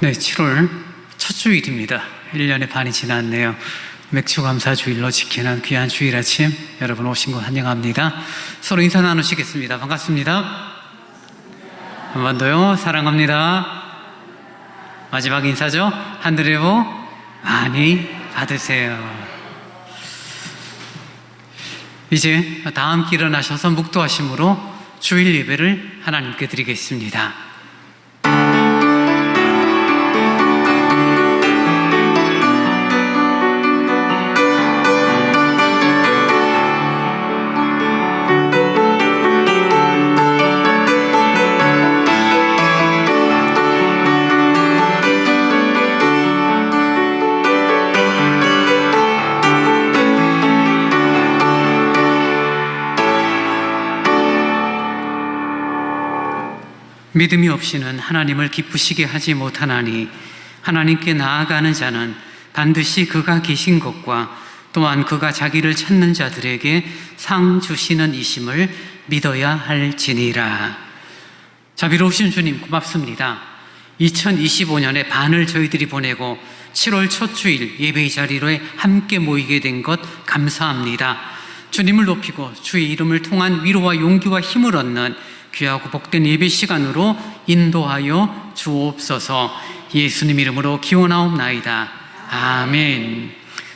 네, 7월 첫 주일입니다. 1년의 반이 지났네요. 맥주감사 주일로 지키는 귀한 주일 아침 여러분 오신 것 환영합니다. 서로 인사 나누시겠습니다. 반갑습니다. 한 번 더요. 사랑합니다. 마지막 인사죠. 하늘의 복 많이 받으세요. 이제 다 함께 일어나셔서 묵도하심으로 주일 예배를 하나님께 드리겠습니다. 믿음이 없이는 하나님을 기쁘시게 하지 못하나니 하나님께 나아가는 자는 반드시 그가 계신 것과 또한 그가 자기를 찾는 자들에게 상 주시는 이심을 믿어야 할지니라. 자비로우신 주님 고맙습니다. 2025년의 반을 저희들이 보내고 7월 첫 주일 예배의 자리로 함께 모이게 된 것 감사합니다. 주님을 높이고 주의 이름을 통한 위로와 용기와 힘을 얻는 귀하고 복된 예배 시간으로 인도하여 주옵소서. 예수님 이름으로 기원하옵나이다. 아멘.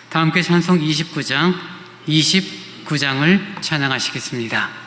다 함께 찬송 29장을 찬양하시겠습니다.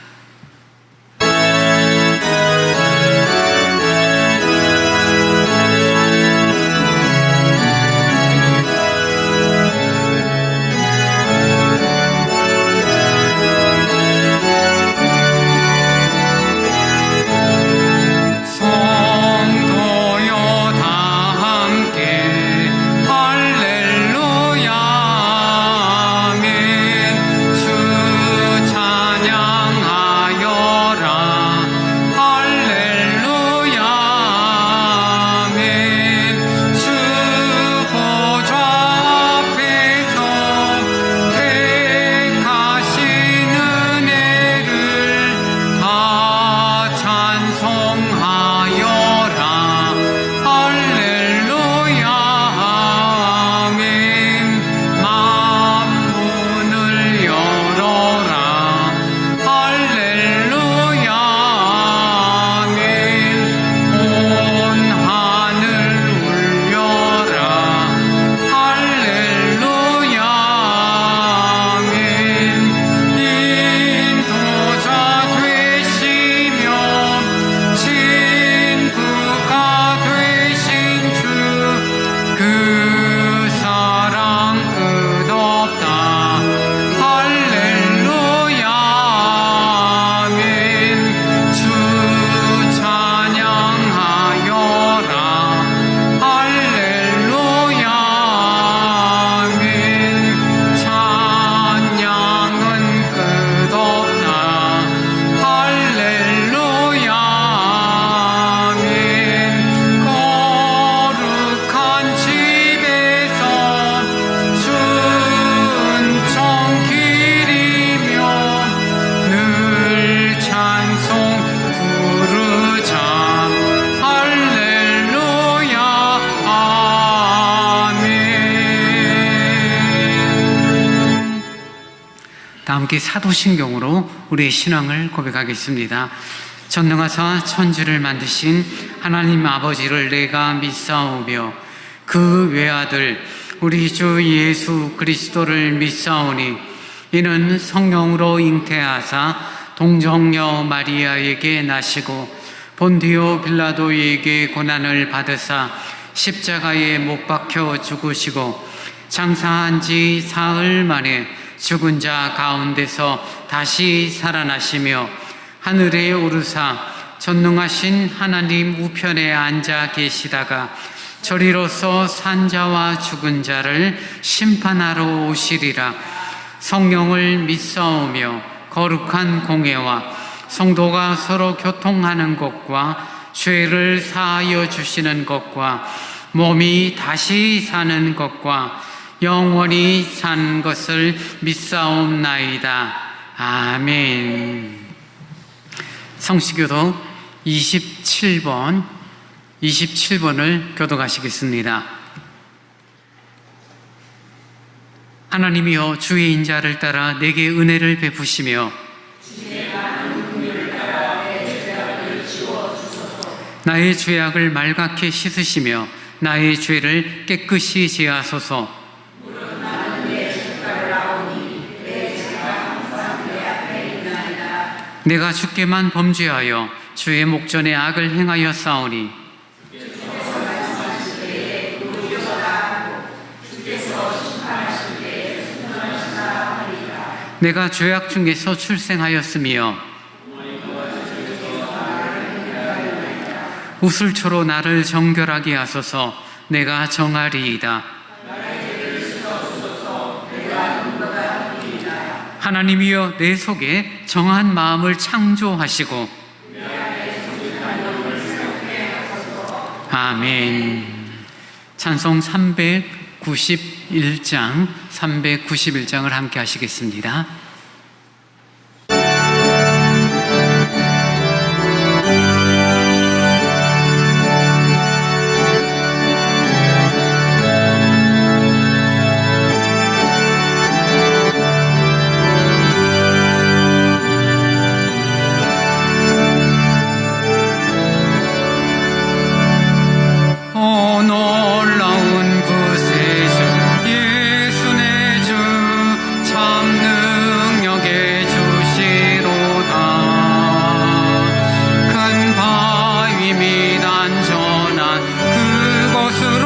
함께 사도신경으로 우리의 신앙을 고백하겠습니다. 전능하사 천지를 만드신 하나님 아버지를 내가 믿사오며 그 외아들 우리 주 예수 그리스도를 믿사오니 이는 성령으로 잉태하사 동정녀 마리아에게 나시고 본디오 빌라도에게 고난을 받으사 십자가에 못 박혀 죽으시고 장사한 지 사흘 만에 죽은 자 가운데서 다시 살아나시며 하늘에 오르사 전능하신 하나님 우편에 앉아 계시다가 저리로서 산자와 죽은 자를 심판하러 오시리라. 성령을 믿사오며 거룩한 공회와 성도가 서로 교통하는 것과 죄를 사하여 주시는 것과 몸이 다시 사는 것과 영원히 산 것을 믿사옵나이다. 아멘. 성시교도 27번 27번을 교독하시겠습니다. 하나님이여, 주의 인자를 따라 내게 은혜를 베푸시며 나의 죄악을 말갛게 씻으시며 나의 죄를 깨끗이 제하소서. 내가 주께만 범죄하여 주의 목전에 악을 행하여 싸우니 내가 죄악 중에서 출생하였으며 우슬초로 나를 정결하게 하소서. 내가 정하리이다. 하나님이여, 내 속에 정한 마음을 창조하시고 아멘. 찬송 391장을 함께 하시겠습니다. 놀라운 구세주 예수 내 주 참 능력의 주시로다. 큰 바위 및 안전한 그곳으로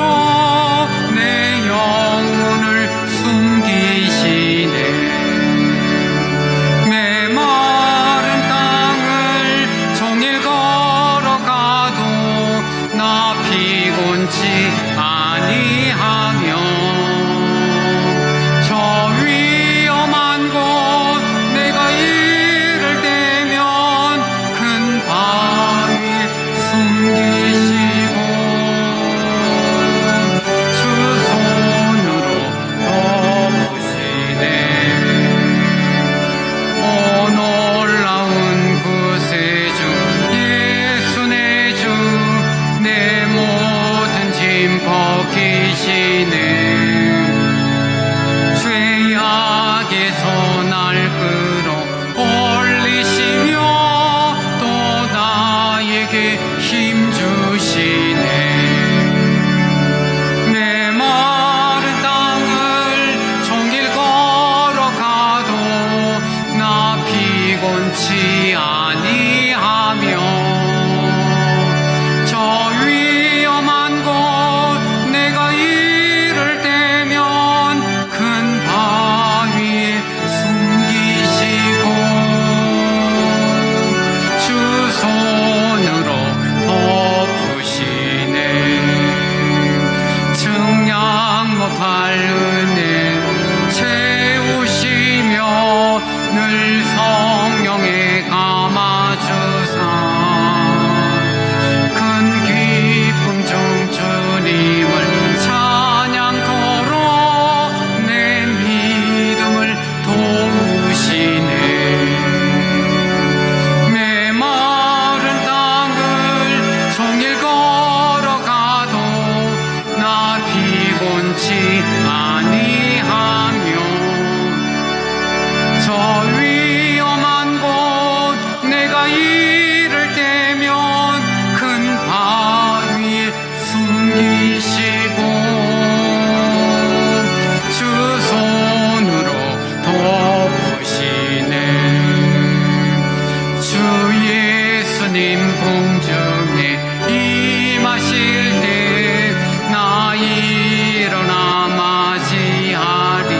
내 영혼을 숨기시네. 메마른 땅을 종일 걸어가도 나 피곤치 아니하며 저 위험한 곳 내가 이를 때면 큰 바위에 숨기시고 주 손으로 덮으시네. 오 놀라운 구세주 예수 내 주 내 모든 짐 벗기시네. 죄악에서 날 끌어올리시며 또 나에게 힘 주시네. 메마른 땅을 종일 걸어가도 나 피곤치 아니하며 저 위험한 곳 내가 이를 때면 큰 바위에 숨기시고 주 손으로 덮으시네. 증량 못할 은혜로 채우시며 늘 성령에 감아주사 큰 기쁨 중 주님을 찬양토록 내 믿음을 도우시네. 메마른 땅을 종일 걸어가도 나 피곤치 아니하며 저 위험한 곳 내가 이를 때면 큰 바위에 숨기시고 주 손으로 덮으시네. 주 예수님 공중에 임하실 때 나 일어나 맞이하리.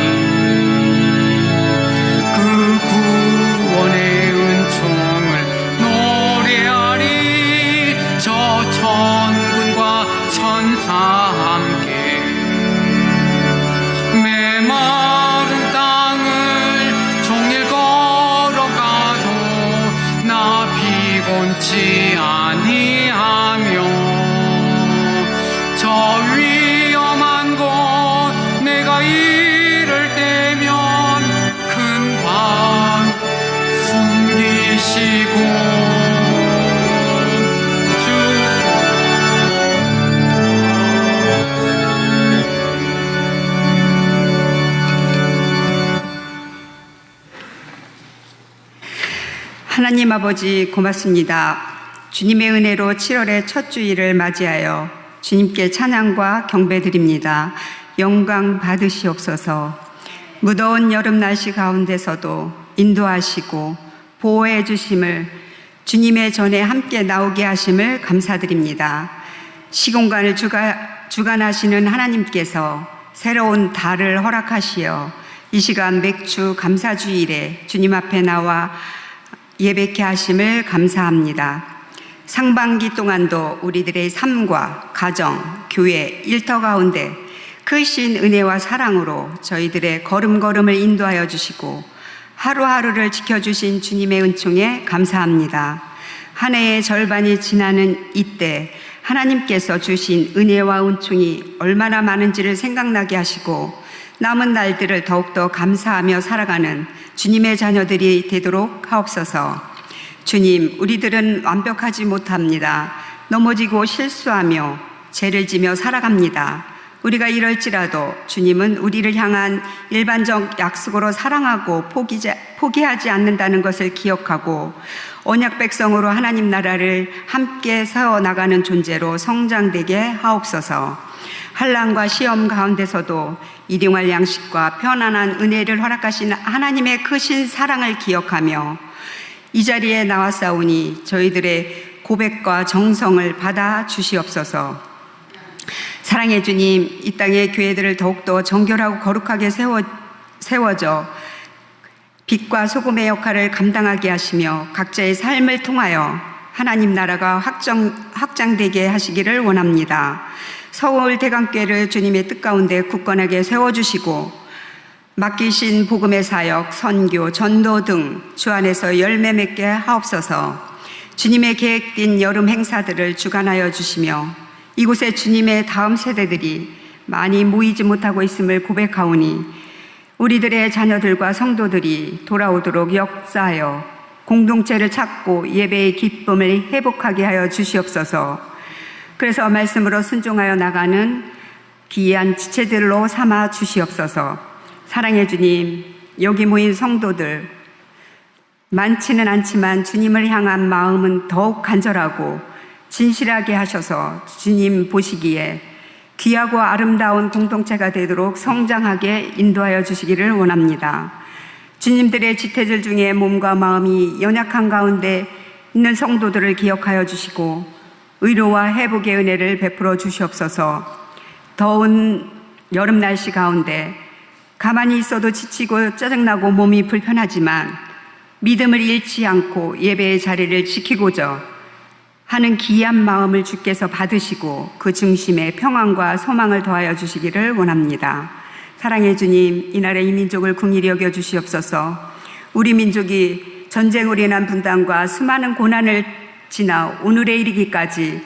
그 구원의 은총을 노래하리. 저 천군과 천사 함께 메마른 땅을 종일 걸어가도 나 피곤치 아니하며 저 위험한 곳 내가 이를 때면 큰 바위 숨기시고 주 하나님 아버지 고맙습니다. 주님의 은혜로 7월의 첫 주일을 맞이하여 주님께 찬양과 경배드립니다. 영광 받으시옵소서. 무더운 여름 날씨 가운데서도 인도하시고 보호해 주심을, 주님의 전에 함께 나오게 하심을 감사드립니다. 시공간을 주관하시는 하나님께서 새로운 달을 허락하시어 이 시간 맥주 감사주일에 주님 앞에 나와 예배케 하심을 감사합니다. 상반기 동안도 우리들의 삶과 가정, 교회, 일터 가운데 크신 은혜와 사랑으로 저희들의 걸음걸음을 인도하여 주시고 하루하루를 지켜주신 주님의 은총에 감사합니다. 한 해의 절반이 지나는 이때 하나님께서 주신 은혜와 은총이 얼마나 많은지를 생각나게 하시고 남은 날들을 더욱더 감사하며 살아가는 주님의 자녀들이 되도록 하옵소서. 주님, 우리들은 완벽하지 못합니다. 넘어지고 실수하며 죄를 지며 살아갑니다. 우리가 이럴지라도 주님은 우리를 향한 일반적 약속으로 사랑하고 포기하지 않는다는 것을 기억하고 언약 백성으로 하나님 나라를 함께 세워나가는 존재로 성장되게 하옵소서. 환난과 시험 가운데서도 일용할 양식과 편안한 은혜를 허락하신 하나님의 크신 사랑을 기억하며 이 자리에 나왔사오니 저희들의 고백과 정성을 받아 주시옵소서. 사랑의 주님, 이 땅의 교회들을 더욱더 정결하고 거룩하게 세워져 빛과 소금의 역할을 감당하게 하시며 각자의 삶을 통하여 하나님 나라가 확장되게 하시기를 원합니다. 서울대강교회를 주님의 뜻 가운데 굳건하게 세워주시고 맡기신 복음의 사역, 선교, 전도 등 주 안에서 열매 맺게 하옵소서. 주님의 계획된 여름 행사들을 주관하여 주시며 이곳에 주님의 다음 세대들이 많이 모이지 못하고 있음을 고백하오니 우리들의 자녀들과 성도들이 돌아오도록 역사하여 공동체를 찾고 예배의 기쁨을 회복하게 하여 주시옵소서. 그래서 말씀으로 순종하여 나가는 귀한 지체들로 삼아 주시옵소서. 사랑의 주님, 여기 모인 성도들 많지는 않지만 주님을 향한 마음은 더욱 간절하고 진실하게 하셔서 주님 보시기에 귀하고 아름다운 공동체가 되도록 성장하게 인도하여 주시기를 원합니다. 주님들의 지체들 중에 몸과 마음이 연약한 가운데 있는 성도들을 기억하여 주시고 의로와 회복의 은혜를 베풀어 주시옵소서. 더운 여름 날씨 가운데 가만히 있어도 지치고 짜증나고 몸이 불편하지만 믿음을 잃지 않고 예배의 자리를 지키고자 하는 귀한 마음을 주께서 받으시고 그 중심에 평안과 소망을 더하여 주시기를 원합니다. 사랑의 주님, 이 나라의 이 민족을 긍휼히 여겨 주시옵소서. 우리 민족이 전쟁으로 인한 분단과 수많은 고난을 지나 오늘에 이르기까지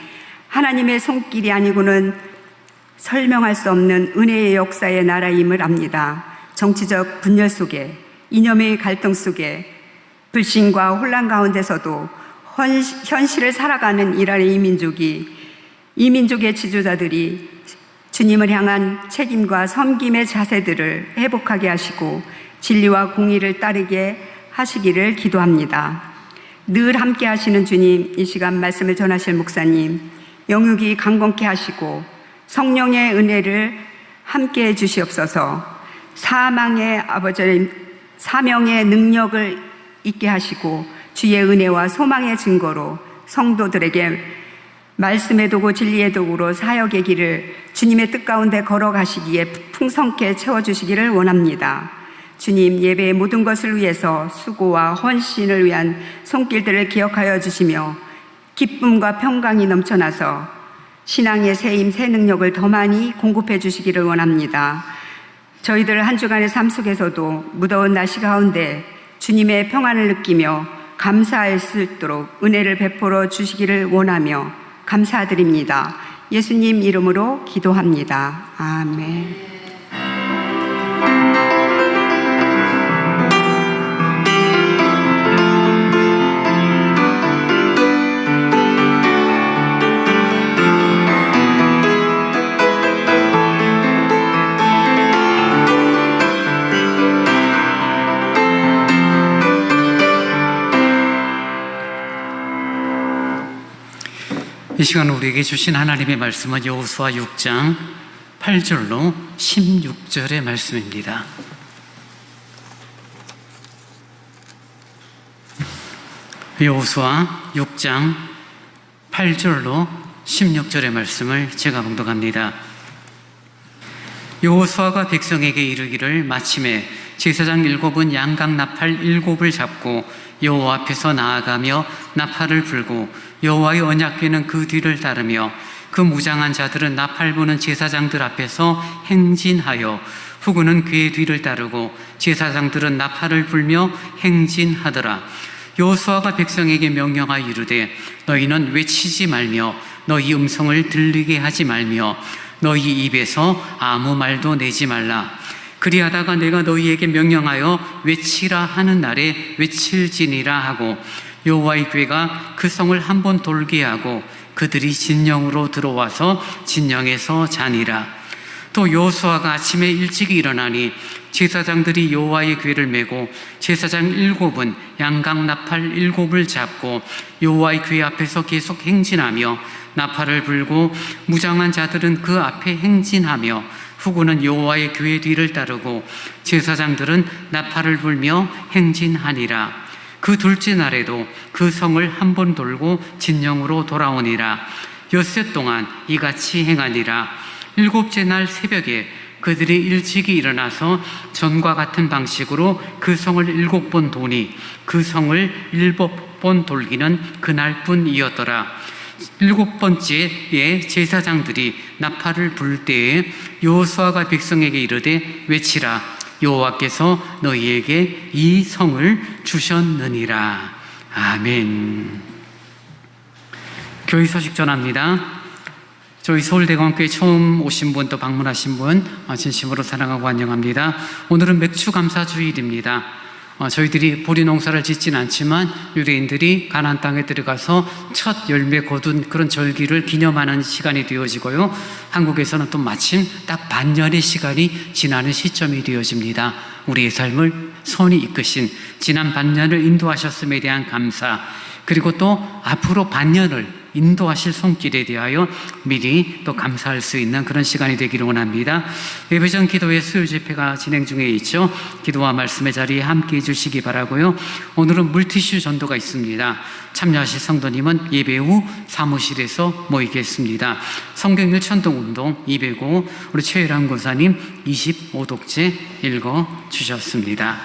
하나님의 손길이 아니고는 설명할 수 없는 은혜의 역사의 나라임을 압니다. 정치적 분열 속에, 이념의 갈등 속에, 불신과 혼란 가운데서도 현실을 살아가는 이 민족의 지도자들이 주님을 향한 책임과 섬김의 자세들을 회복하게 하시고 진리와 공의를 따르게 하시기를 기도합니다. 늘 함께 하시는 주님, 이 시간 말씀을 전하실 목사님 영육이 강건케 하시고 성령의 은혜를 함께 해 주시옵소서. 사명의 능력을 있게 하시고 주의 은혜와 소망의 증거로 성도들에게 말씀의 도구, 진리의 도구로 사역의 길을 주님의 뜻 가운데 걸어가시기에 풍성케 채워주시기를 원합니다. 주님, 예배의 모든 것을 위해서 수고와 헌신을 위한 손길들을 기억하여 주시며 기쁨과 평강이 넘쳐나서 신앙의 새 힘, 새 능력을 더 많이 공급해 주시기를 원합니다. 저희들 한 주간의 삶 속에서도 무더운 날씨 가운데 주님의 평안을 느끼며 감사할 수 있도록 은혜를 베풀어 주시기를 원하며 감사드립니다. 예수님 이름으로 기도합니다. 아멘. 이 시간 우리에게 주신 하나님의 말씀은 여호수아 6장 8절로 16절의 말씀입니다. 여호수아 6장 8절로 16절의 말씀을 제가 봉독합니다. 여호수아가 백성에게 이르기를 마침에 제사장 7은 양각 나팔 7을 잡고 여호와 앞에서 나아가며 나팔을 불고 여호와의 언약궤는 그 뒤를 따르며 그 무장한 자들은 나팔 부는 제사장들 앞에서 행진하여 후군은 그의 뒤를 따르고 제사장들은 나팔을 불며 행진하더라. 여호수아가 백성에게 명령하여 이르되 너희는 외치지 말며 너희 음성을 들리게 하지 말며 너희 입에서 아무 말도 내지 말라. 그리하다가 내가 너희에게 명령하여 외치라 하는 날에 외칠지니라 하고 여호와의 궤가 그 성을 한 번 돌게 하고 그들이 진영으로 들어와서 진영에서 자니라. 또 여호수아가 아침에 일찍 일어나니 제사장들이 여호와의 궤를 메고 제사장 7은 양각 나팔 7을 잡고 여호와의 궤 앞에서 계속 행진하며 나팔을 불고 무장한 자들은 그 앞에 행진하며 후군은 여호와의 궤 뒤를 따르고 제사장들은 나팔을 불며 행진하니라. 그 둘째 날에도 그 성을 한 번 돌고 진영으로 돌아오니라. 엿새 동안 이같이 행하니라. 7째 날 새벽에 그들이 일찍이 일어나서 전과 같은 방식으로 그 성을 7번 도니 그 성을 7번 돌기는 그날뿐이었더라. 7번째에 제사장들이 나팔을 불 때에 여호수아가 백성에게 이르되 외치라. 여호와께서 너희에게 이 성을 주셨느니라. 아멘. 교회 소식 전합니다. 저희 서울대공교회 처음 오신 분 또 방문하신 분 진심으로 사랑하고 환영합니다. 오늘은 맥추감사주일입니다. 저희들이 보리 농사를 짓진 않지만 유대인들이 가나안 땅에 들어가서 첫 열매 거둔 그런 절기를 기념하는 시간이 되어지고요. 한국에서는 또 마침 딱 반년의 시간이 지나는 시점이 되어집니다. 우리의 삶을 선히 이끄신 지난 반년을 인도하셨음에 대한 감사, 그리고 또 앞으로 반년을 인도하실 손길에 대하여 미리 또 감사할 수 있는 그런 시간이 되기를 원합니다. 예배전 기도회 수요 집회가 진행 중에 있죠. 기도와 말씀의 자리에 함께해 주시기 바라고요. 오늘은 물티슈 전도가 있습니다. 참여하실 성도님은 예배 후 사무실에서 모이겠습니다. 성경일 천동운동 205 우리 최일환 권사님 25독째 읽어주셨습니다.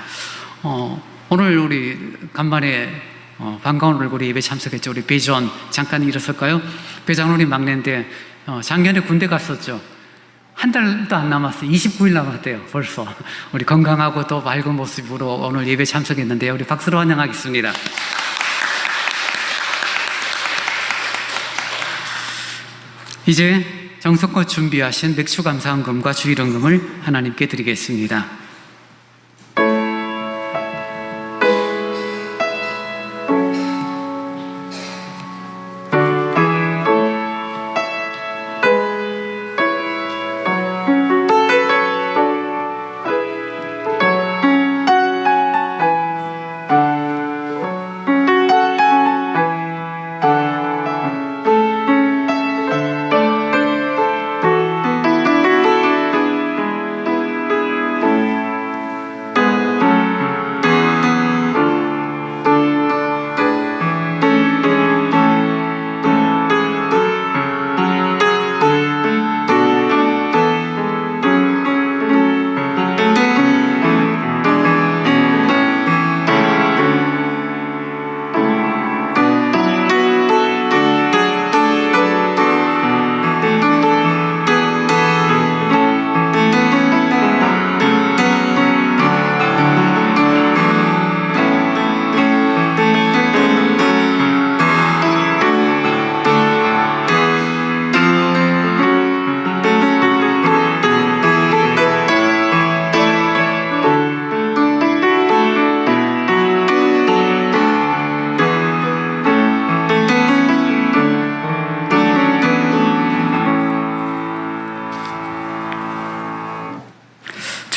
오늘 우리 간만에 반가운 얼굴에 예배 참석했죠. 우리 배전 잠깐 일어설까요? 배전 우리 막내인데 작년에 군대 갔었죠. 한 달도 안 남았어요. 29일 남았대요. 벌써. 우리 건강하고 또 밝은 모습으로 오늘 예배 참석했는데요. 우리 박수로 환영하겠습니다. 이제 정성껏 준비하신 맥추감사헌금과 주일헌금을 하나님께 드리겠습니다.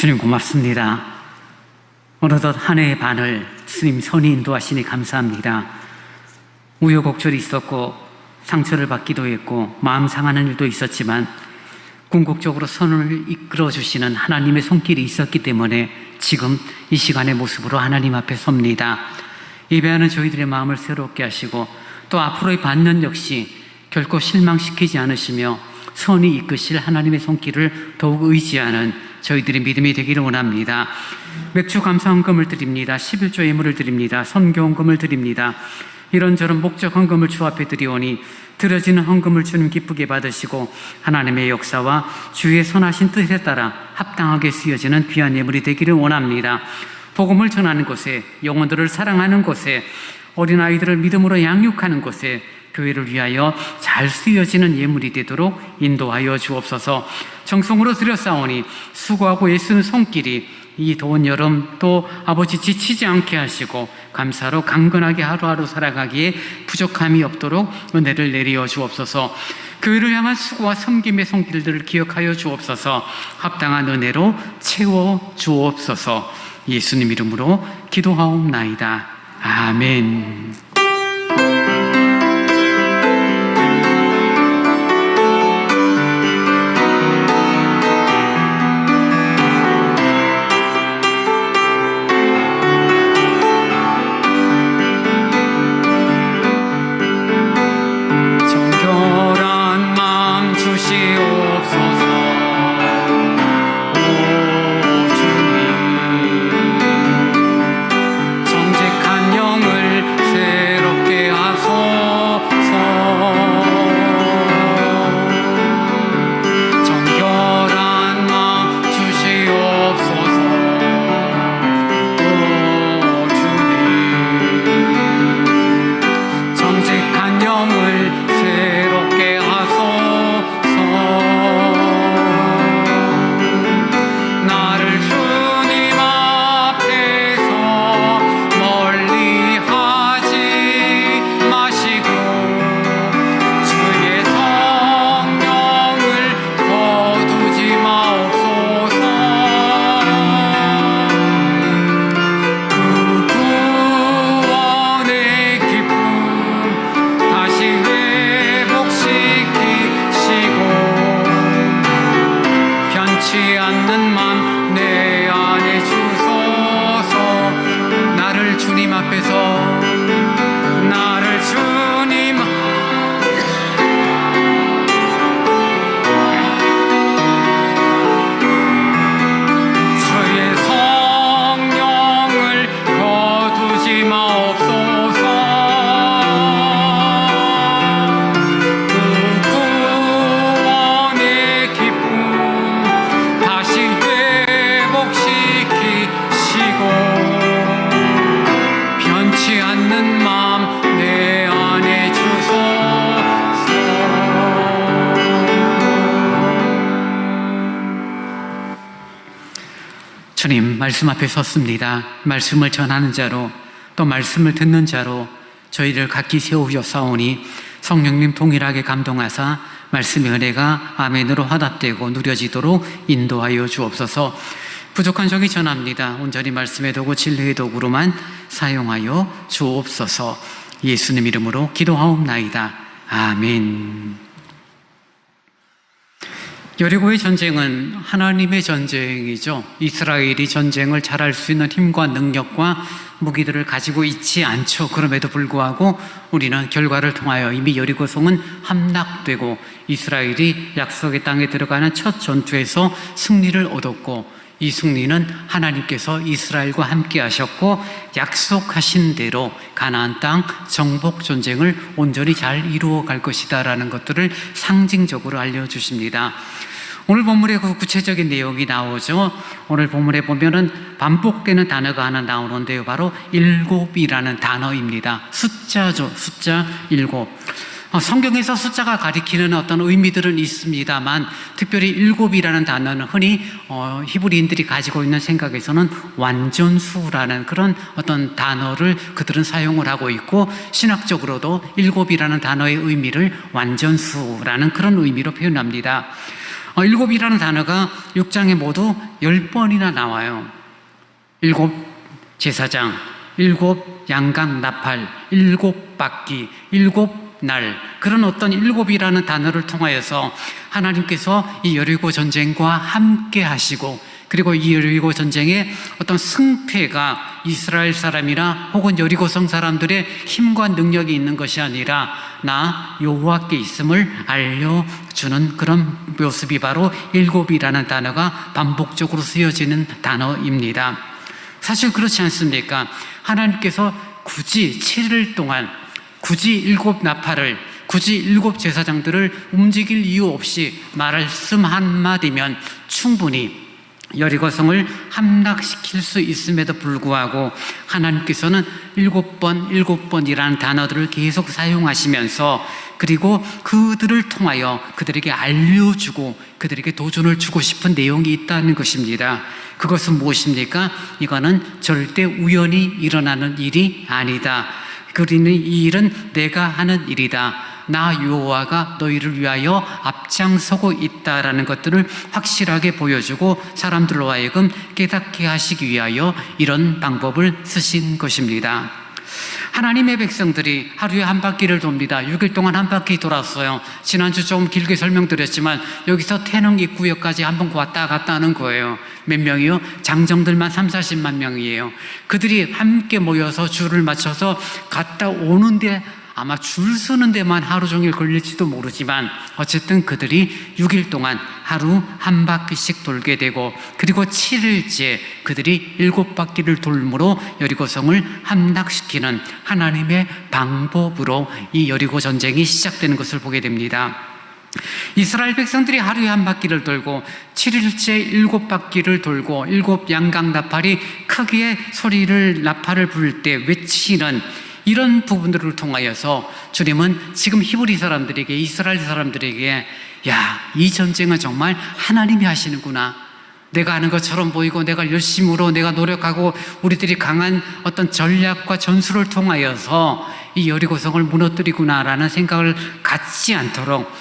주님 고맙습니다. 어느덧 한 해의 반을 스님 선이 인도하시니 감사합니다. 우여곡절이 있었고 상처를 받기도 했고 마음 상하는 일도 있었지만 궁극적으로 선을 이끌어 주시는 하나님의 손길이 있었기 때문에 지금 이 시간의 모습으로 하나님 앞에 섭니다. 예배하는 저희들의 마음을 새롭게 하시고 또 앞으로의 반년 역시 결코 실망시키지 않으시며 선이 이끄실 하나님의 손길을 더욱 의지하는 저희들의 믿음이 되기를 원합니다. 맥주 감사헌금을 드립니다. 11조 예물을 드립니다. 선교헌금을 드립니다. 이런저런 목적 헌금을 주 앞에 드리오니 드려지는 헌금을 주님 기쁘게 받으시고 하나님의 역사와 주의 선하신 뜻에 따라 합당하게 쓰여지는 귀한 예물이 되기를 원합니다. 복음을 전하는 곳에, 영혼들을 사랑하는 곳에, 어린아이들을 믿음으로 양육하는 곳에 교회를 위하여 잘 쓰여지는 예물이 되도록 인도하여 주옵소서. 정성으로 드렸사오니 수고하고 애쓰는 손길이 이 더운 여름 또 아버지 지치지 않게 하시고 감사로 강건하게 하루하루 살아가기에 부족함이 없도록 은혜를 내려 주옵소서. 교회를 향한 수고와 섬김의 손길들을 기억하여 주옵소서. 합당한 은혜로 채워 주옵소서. 예수님 이름으로 기도하옵나이다. 아멘. 주님, 말씀 앞에 섰습니다. 말씀을 전하는 자로 또 말씀을 듣는 자로 저희를 각기 세우셨사오니 성령님 동일하게 감동하사 말씀의 은혜가 아멘으로 화답되고 누려지도록 인도하여 주옵소서. 부족한 적이 전합니다. 온전히 말씀의 도구 진리의 도구로만 사용하여 주옵소서. 예수님 이름으로 기도하옵나이다. 아멘. 여리고의 전쟁은 하나님의 전쟁이죠. 이스라엘이 전쟁을 잘할 수 있는 힘과 능력과 무기들을 가지고 있지 않죠. 그럼에도 불구하고 우리는 결과를 통하여 이미 여리고성은 함락되고 이스라엘이 약속의 땅에 들어가는 첫 전투에서 승리를 얻었고, 이 승리는 하나님께서 이스라엘과 함께 하셨고 약속하신 대로 가나안 땅 정복 전쟁을 온전히 잘 이루어 갈 것이다라는 것들을 상징적으로 알려주십니다. 오늘 본문에 그 구체적인 내용이 나오죠. 오늘 본문에 보면은 반복되는 단어가 하나 나오는데요, 바로 일곱이라는 단어입니다. 숫자죠. 숫자 7. 성경에서 숫자가 가리키는 어떤 의미들은 있습니다만 특별히 7이라는 단어는 흔히 히브리인들이 가지고 있는 생각에서는 완전수라는 그런 어떤 단어를 그들은 사용을 하고 있고, 신학적으로도 7이라는 단어의 의미를 완전수라는 그런 의미로 표현합니다. 7이라는 단어가 6장에 모두 10번이나 나와요. 7 제사장, 7 양각 나팔, 7 바퀴, 7 날, 그런 어떤 일곱이라는 단어를 통하여서 하나님께서 이 여리고 전쟁과 함께 하시고, 그리고 이 여리고 전쟁의 어떤 승패가 이스라엘 사람이나 혹은 여리고성 사람들의 힘과 능력이 있는 것이 아니라 나 여호와께 있음을 알려주는 그런 모습이 바로 일곱이라는 단어가 반복적으로 쓰여지는 단어입니다. 사실 그렇지 않습니까? 하나님께서 굳이 7일 동안 굳이 일곱 나팔을, 굳이 일곱 제사장들을 움직일 이유 없이 말씀 한마디면 충분히 여리고성을 함락시킬 수 있음에도 불구하고 하나님께서는 일곱 번이라는 단어들을 계속 사용하시면서, 그리고 그들을 통하여 그들에게 알려주고 그들에게 도전을 주고 싶은 내용이 있다는 것입니다. 그것은 무엇입니까? 이거는 절대 우연히 일어나는 일이 아니다. 그리는 이 일은 내가 하는 일이다. 나 여호와가 너희를 위하여 앞장서고 있다라는 것들을 확실하게 보여주고 사람들로 하여금 깨닫게 하시기 위하여 이런 방법을 쓰신 것입니다. 하나님의 백성들이 하루에 한 바퀴를 돕니다. 6일 동안 한 바퀴 돌았어요. 지난주 좀 길게 설명드렸지만 여기서 태릉 입구역까지 한번 왔다 갔다 하는 거예요. 몇 명이요? 장정들만 30-40만 명이에요. 그들이 함께 모여서 줄을 맞춰서 갔다 오는데 아마 줄 서는 데만 하루 종일 걸릴지도 모르지만 어쨌든 그들이 6일 동안 하루 한 바퀴씩 돌게 되고, 그리고 7일째 그들이 7바퀴를 돌므로 여리고성을 함락시키는 하나님의 방법으로 이 여리고 전쟁이 시작되는 것을 보게 됩니다. 이스라엘 백성들이 하루에 한 바퀴를 돌고 7일째 7바퀴를 돌고 7 양각 나팔이 크게 나팔을 부를 때 외치는 이런 부분들을 통하여서 주님은 지금 히브리 사람들에게, 이스라엘 사람들에게, 야, 이 전쟁은 정말 하나님이 하시는구나. 내가 하는 것처럼 보이고 내가 열심으로 내가 노력하고 우리들이 강한 어떤 전략과 전술을 통하여서 이 여리고성을 무너뜨리구나라는 생각을 갖지 않도록,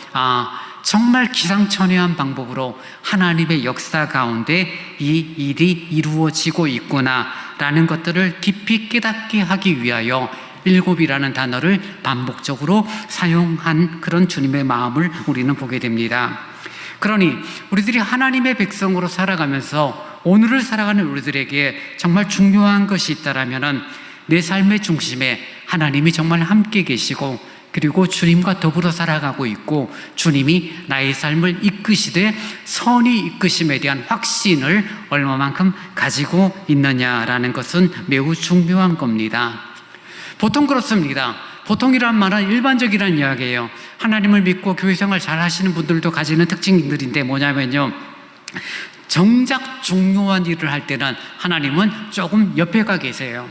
정말 기상천외한 방법으로 하나님의 역사 가운데 이 일이 이루어지고 있구나라는 것들을 깊이 깨닫게 하기 위하여 일곱이라는 단어를 반복적으로 사용한 그런 주님의 마음을 우리는 보게 됩니다. 그러니 우리들이 하나님의 백성으로 살아가면서 오늘을 살아가는 우리들에게 정말 중요한 것이 있다라면은 내 삶의 중심에 하나님이 정말 함께 계시고, 그리고 주님과 더불어 살아가고 있고 주님이 나의 삶을 이끄시되 선히 이끄심에 대한 확신을 얼마만큼 가지고 있느냐라는 것은 매우 중요한 겁니다. 보통 그렇습니다. 보통이란 말은 일반적이라는 이야기예요. 하나님을 믿고 교회생활 잘 하시는 분들도 가지는 특징들인데 뭐냐면요, 정작 중요한 일을 할 때는 하나님은 조금 옆에 가 계세요.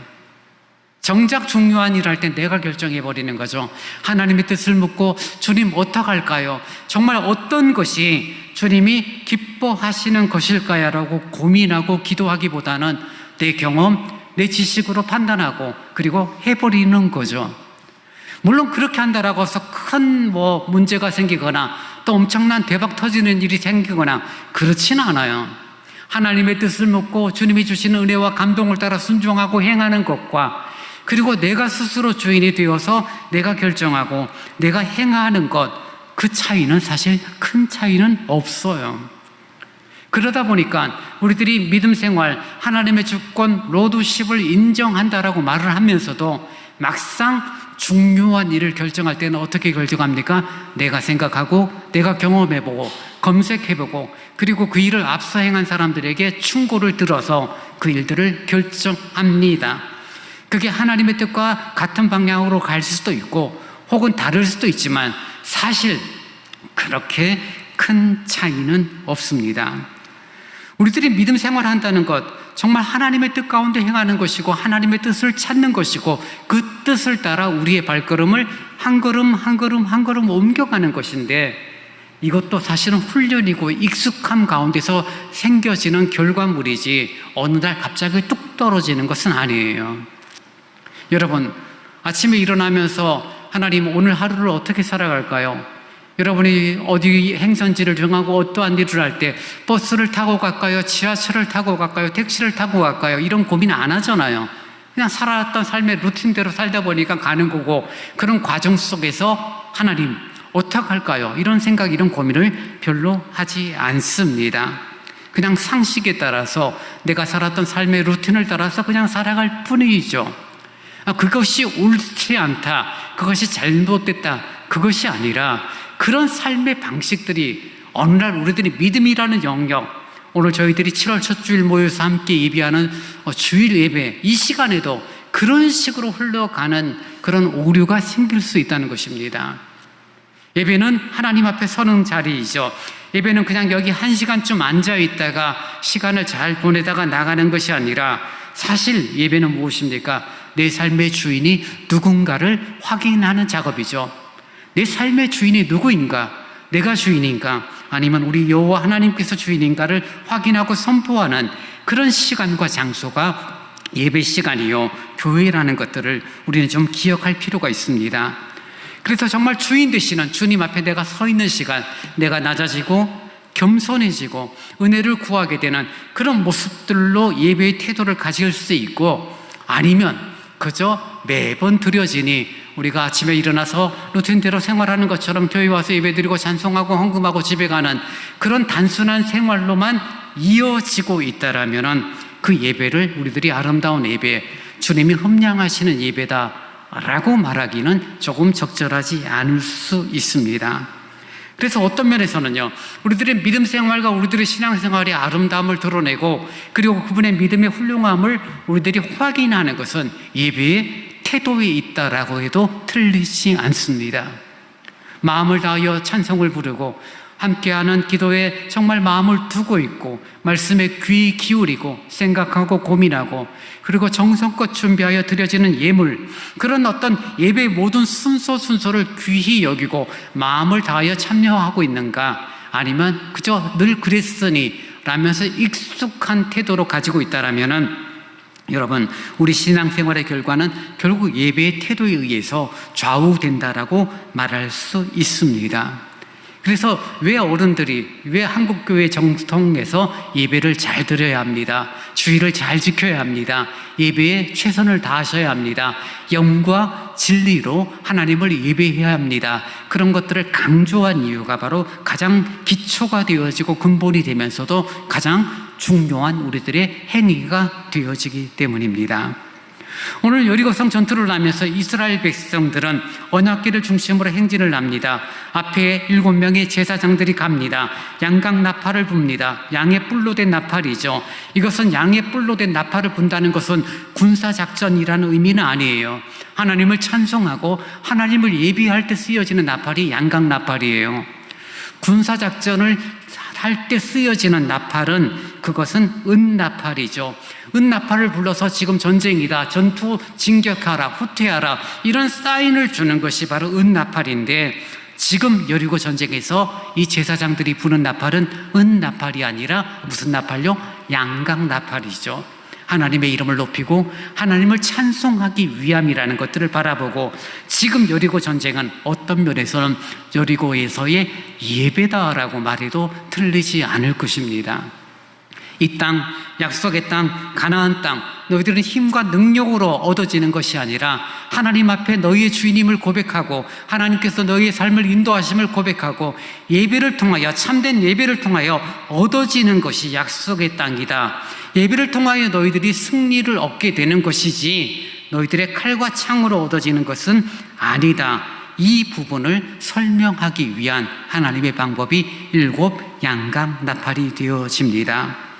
정작 중요한 일을 할 때 내가 결정해버리는 거죠. 하나님의 뜻을 묻고 주님 어떡할까요? 정말 어떤 것이 주님이 기뻐하시는 것일까요? 라고 고민하고 기도하기보다는 내 경험, 내 지식으로 판단하고 그리고 해버리는 거죠. 물론 그렇게 한다라고 해서 큰 문제가 생기거나 또 엄청난 대박 터지는 일이 생기거나 그렇지는 않아요. 하나님의 뜻을 묻고 주님이 주시는 은혜와 감동을 따라 순종하고 행하는 것과, 그리고 내가 스스로 주인이 되어서 내가 결정하고 내가 행하는 것, 그 차이는 사실 큰 차이는 없어요. 그러다 보니까 우리들이 믿음 생활, 하나님의 주권, 로드십을 인정한다라고 말을 하면서도 막상 중요한 일을 결정할 때는 어떻게 결정합니까? 내가 생각하고 내가 경험해보고 검색해보고 그리고 그 일을 앞서 행한 사람들에게 충고를 들어서 그 일들을 결정합니다. 그게 하나님의 뜻과 같은 방향으로 갈 수도 있고 혹은 다를 수도 있지만 사실 그렇게 큰 차이는 없습니다. 우리들이 믿음 생활한다는 것, 정말 하나님의 뜻 가운데 행하는 것이고 하나님의 뜻을 찾는 것이고 그 뜻을 따라 우리의 발걸음을 한 걸음 한 걸음 한 걸음 옮겨가는 것인데, 이것도 사실은 훈련이고 익숙함 가운데서 생겨지는 결과물이지 어느 날 갑자기 뚝 떨어지는 것은 아니에요. 여러분, 아침에 일어나면서 하나님 오늘 하루를 어떻게 살아갈까요? 여러분이 어디 행선지를 정하고 어떠한 일을 할 때 버스를 타고 갈까요? 지하철을 타고 갈까요? 택시를 타고 갈까요? 이런 고민 안 하잖아요. 그냥 살아왔던 삶의 루틴대로 살다 보니까 가는 거고, 그런 과정 속에서 하나님 어떡할까요? 이런 생각, 이런 고민을 별로 하지 않습니다. 그냥 상식에 따라서 내가 살았던 삶의 루틴을 따라서 그냥 살아갈 뿐이죠. 그것이 옳지 않다, 그것이 잘못됐다, 그것이 아니라 그런 삶의 방식들이 어느 날 우리들이 믿음이라는 영역, 오늘 저희들이 7월 첫 주일 모여서 함께 예배하는 주일 예배, 이 시간에도 그런 식으로 흘러가는 그런 오류가 생길 수 있다는 것입니다. 예배는 하나님 앞에 서는 자리이죠. 예배는 그냥 여기 1시간쯤 앉아 있다가 시간을 잘 보내다가 나가는 것이 아니라, 사실 예배는 무엇입니까? 내 삶의 주인이 누군가를 확인하는 작업이죠. 내 삶의 주인이 누구인가? 내가 주인인가? 아니면 우리 여호와 하나님께서 주인인가를 확인하고 선포하는 그런 시간과 장소가 예배 시간이요, 교회라는 것들을 우리는 좀 기억할 필요가 있습니다. 그래서 정말 주인 되시는 주님 앞에 내가 서 있는 시간, 내가 낮아지고 겸손해지고 은혜를 구하게 되는 그런 모습들로 예배의 태도를 가질 수 있고, 아니면 그저 매번 드려지니 우리가 아침에 일어나서 루틴대로 생활하는 것처럼 교회 와서 예배드리고 찬송하고 헌금하고 집에 가는 그런 단순한 생활로만 이어지고 있다라면 그 예배를 우리들이 아름다운 예배, 주님이 흠량하시는 예배다라고 말하기는 조금 적절하지 않을 수 있습니다. 그래서 어떤 면에서는요, 우리들의 믿음 생활과 우리들의 신앙 생활의 아름다움을 드러내고, 그리고 그분의 믿음의 훌륭함을 우리들이 확인하는 것은 예배의 태도에 있다라고 해도 틀리지 않습니다. 마음을 다하여 찬송을 부르고 함께하는 기도에 정말 마음을 두고 있고, 말씀에 귀 기울이고 생각하고 고민하고, 그리고 정성껏 준비하여 드려지는 예물, 그런 어떤 예배의 모든 순서를 귀히 여기고 마음을 다하여 참여하고 있는가? 아니면 그저 늘 그랬으니 라면서 익숙한 태도로 가지고 있다라면은, 여러분, 우리 신앙생활의 결과는 결국 예배의 태도에 의해서 좌우된다라고 말할 수 있습니다. 그래서 왜 어른들이, 왜 한국교회 정통에서 예배를 잘 드려야 합니다, 주의를 잘 지켜야 합니다, 예배에 최선을 다하셔야 합니다, 영과 진리로 하나님을 예배해야 합니다, 그런 것들을 강조한 이유가 바로 가장 기초가 되어지고 근본이 되면서도 가장 중요한 우리들의 행위가 되어지기 때문입니다. 오늘 여리고성 전투를 하면서 이스라엘 백성들은 언약궤를 중심으로 행진을 합니다. 앞에 7명의 제사장들이 갑니다. 양각 나팔을 붑니다. 양의 뿔로 된 나팔이죠. 이것은 양의 뿔로 된 나팔을 분다는 것은 군사작전이라는 의미는 아니에요. 하나님을 찬송하고 하나님을 예비할 때 쓰여지는 나팔이 양각 나팔이에요. 군사작전을 할 때 쓰여지는 나팔은, 그것은 은나팔이죠. 은나팔을 불러서 지금 전쟁이다, 전투 진격하라, 후퇴하라, 이런 사인을 주는 것이 바로 은나팔인데, 지금 여리고 전쟁에서 이 제사장들이 부는 나팔은 은나팔이 아니라 무슨 나팔요? 양각 나팔이죠. 하나님의 이름을 높이고 하나님을 찬송하기 위함이라는 것들을 바라보고, 지금 여리고 전쟁은 어떤 면에서는 여리고에서의 예배다라고 말해도 틀리지 않을 것입니다. 이 땅, 약속의 땅, 가나안 땅, 너희들은 힘과 능력으로 얻어지는 것이 아니라 하나님 앞에 너희의 주인임을 고백하고 하나님께서 너희의 삶을 인도하심을 고백하고 예배를 통하여, 참된 예배를 통하여 얻어지는 것이 약속의 땅이다. 예배를 통하여 너희들이 승리를 얻게 되는 것이지 너희들의 칼과 창으로 얻어지는 것은 아니다. 이 부분을 설명하기 위한 하나님의 방법이 7 양각 나팔이 되어집니다.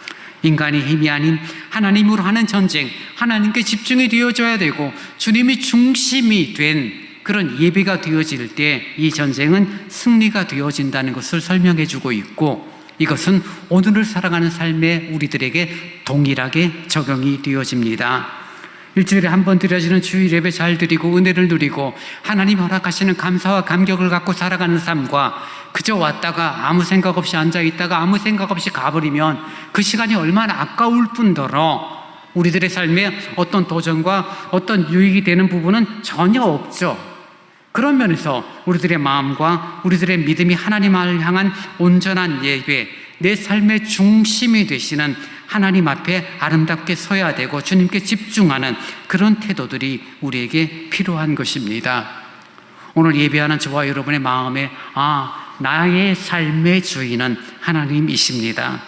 인간의 힘이 아닌 하나님으로 하는 전쟁, 하나님께 집중이 되어져야 되고 주님이 중심이 된 그런 예배가 되어질 때 이 전쟁은 승리가 되어진다는 것을 설명해 주고 있고, 이것은 오늘을 살아가는 삶에 우리들에게 동일하게 적용이 되어집니다. 일주일에 한 번 드려지는 주일 예배 잘 드리고 은혜를 누리고 하나님 허락하시는 감사와 감격을 갖고 살아가는 삶과, 그저 왔다가 아무 생각 없이 앉아있다가 아무 생각 없이 가버리면 그 시간이 얼마나 아까울 뿐더러 우리들의 삶에 어떤 도전과 어떤 유익이 되는 부분은 전혀 없죠. 그런 면에서 우리들의 마음과 우리들의 믿음이 하나님을 향한 온전한 예배, 내 삶의 중심이 되시는 하나님 앞에 아름답게 서야 되고 주님께 집중하는 그런 태도들이 우리에게 필요한 것입니다. 오늘 예배하는 저와 여러분의 마음에 나의 삶의 주인은 하나님이십니다.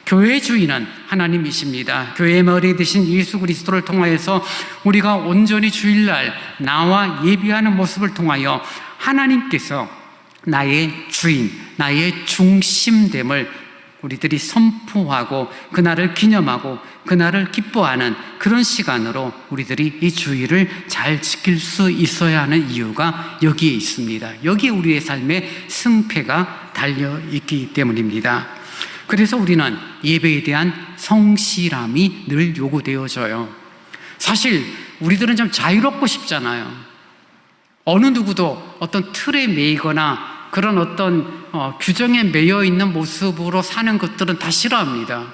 교회의 주인은 하나님이십니다. 교회의 머리 되신 예수 그리스도를 통하여서 우리가 온전히 주일날 나와 예배하는 모습을 통하여 하나님께서 나의 주인, 나의 중심됨을 우리들이 선포하고 그날을 기념하고 그날을 기뻐하는 그런 시간으로 우리들이 이 주일을 잘 지킬 수 있어야 하는 이유가 여기에 있습니다. 여기에 우리의 삶의 승패가 달려있기 때문입니다. 그래서 우리는 예배에 대한 성실함이 늘 요구되어져요. 사실 우리들은 좀 자유롭고 싶잖아요. 어느 누구도 어떤 틀에 매이거나 그런 어떤 규정에 매여 있는 모습으로 사는 것들은 다 싫어합니다.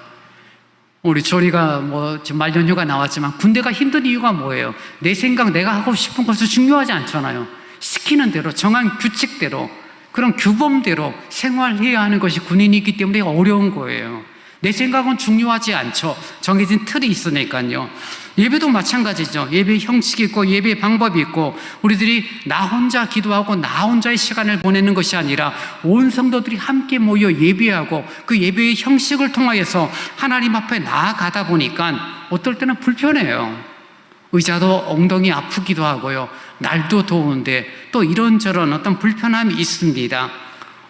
우리 조리가 지금 말연휴가 나왔지만 군대가 힘든 이유가 뭐예요? 내 생각, 내가 하고 싶은 것은 중요하지 않잖아요. 시키는 대로, 정한 규칙대로, 그런 규범대로 생활해야 하는 것이 군인이기 때문에 어려운 거예요. 내 생각은 중요하지 않죠. 정해진 틀이 있으니까요. 예배도 마찬가지죠. 예배 형식이 있고 예배 방법이 있고 우리들이 나 혼자 기도하고 나 혼자의 시간을 보내는 것이 아니라 온 성도들이 함께 모여 예배하고 그 예배의 형식을 통하여서 하나님 앞에 나아가다 보니까 어떨 때는 불편해요. 의자도 엉덩이 아프기도 하고요. 날도 더운데 또 이런저런 어떤 불편함이 있습니다.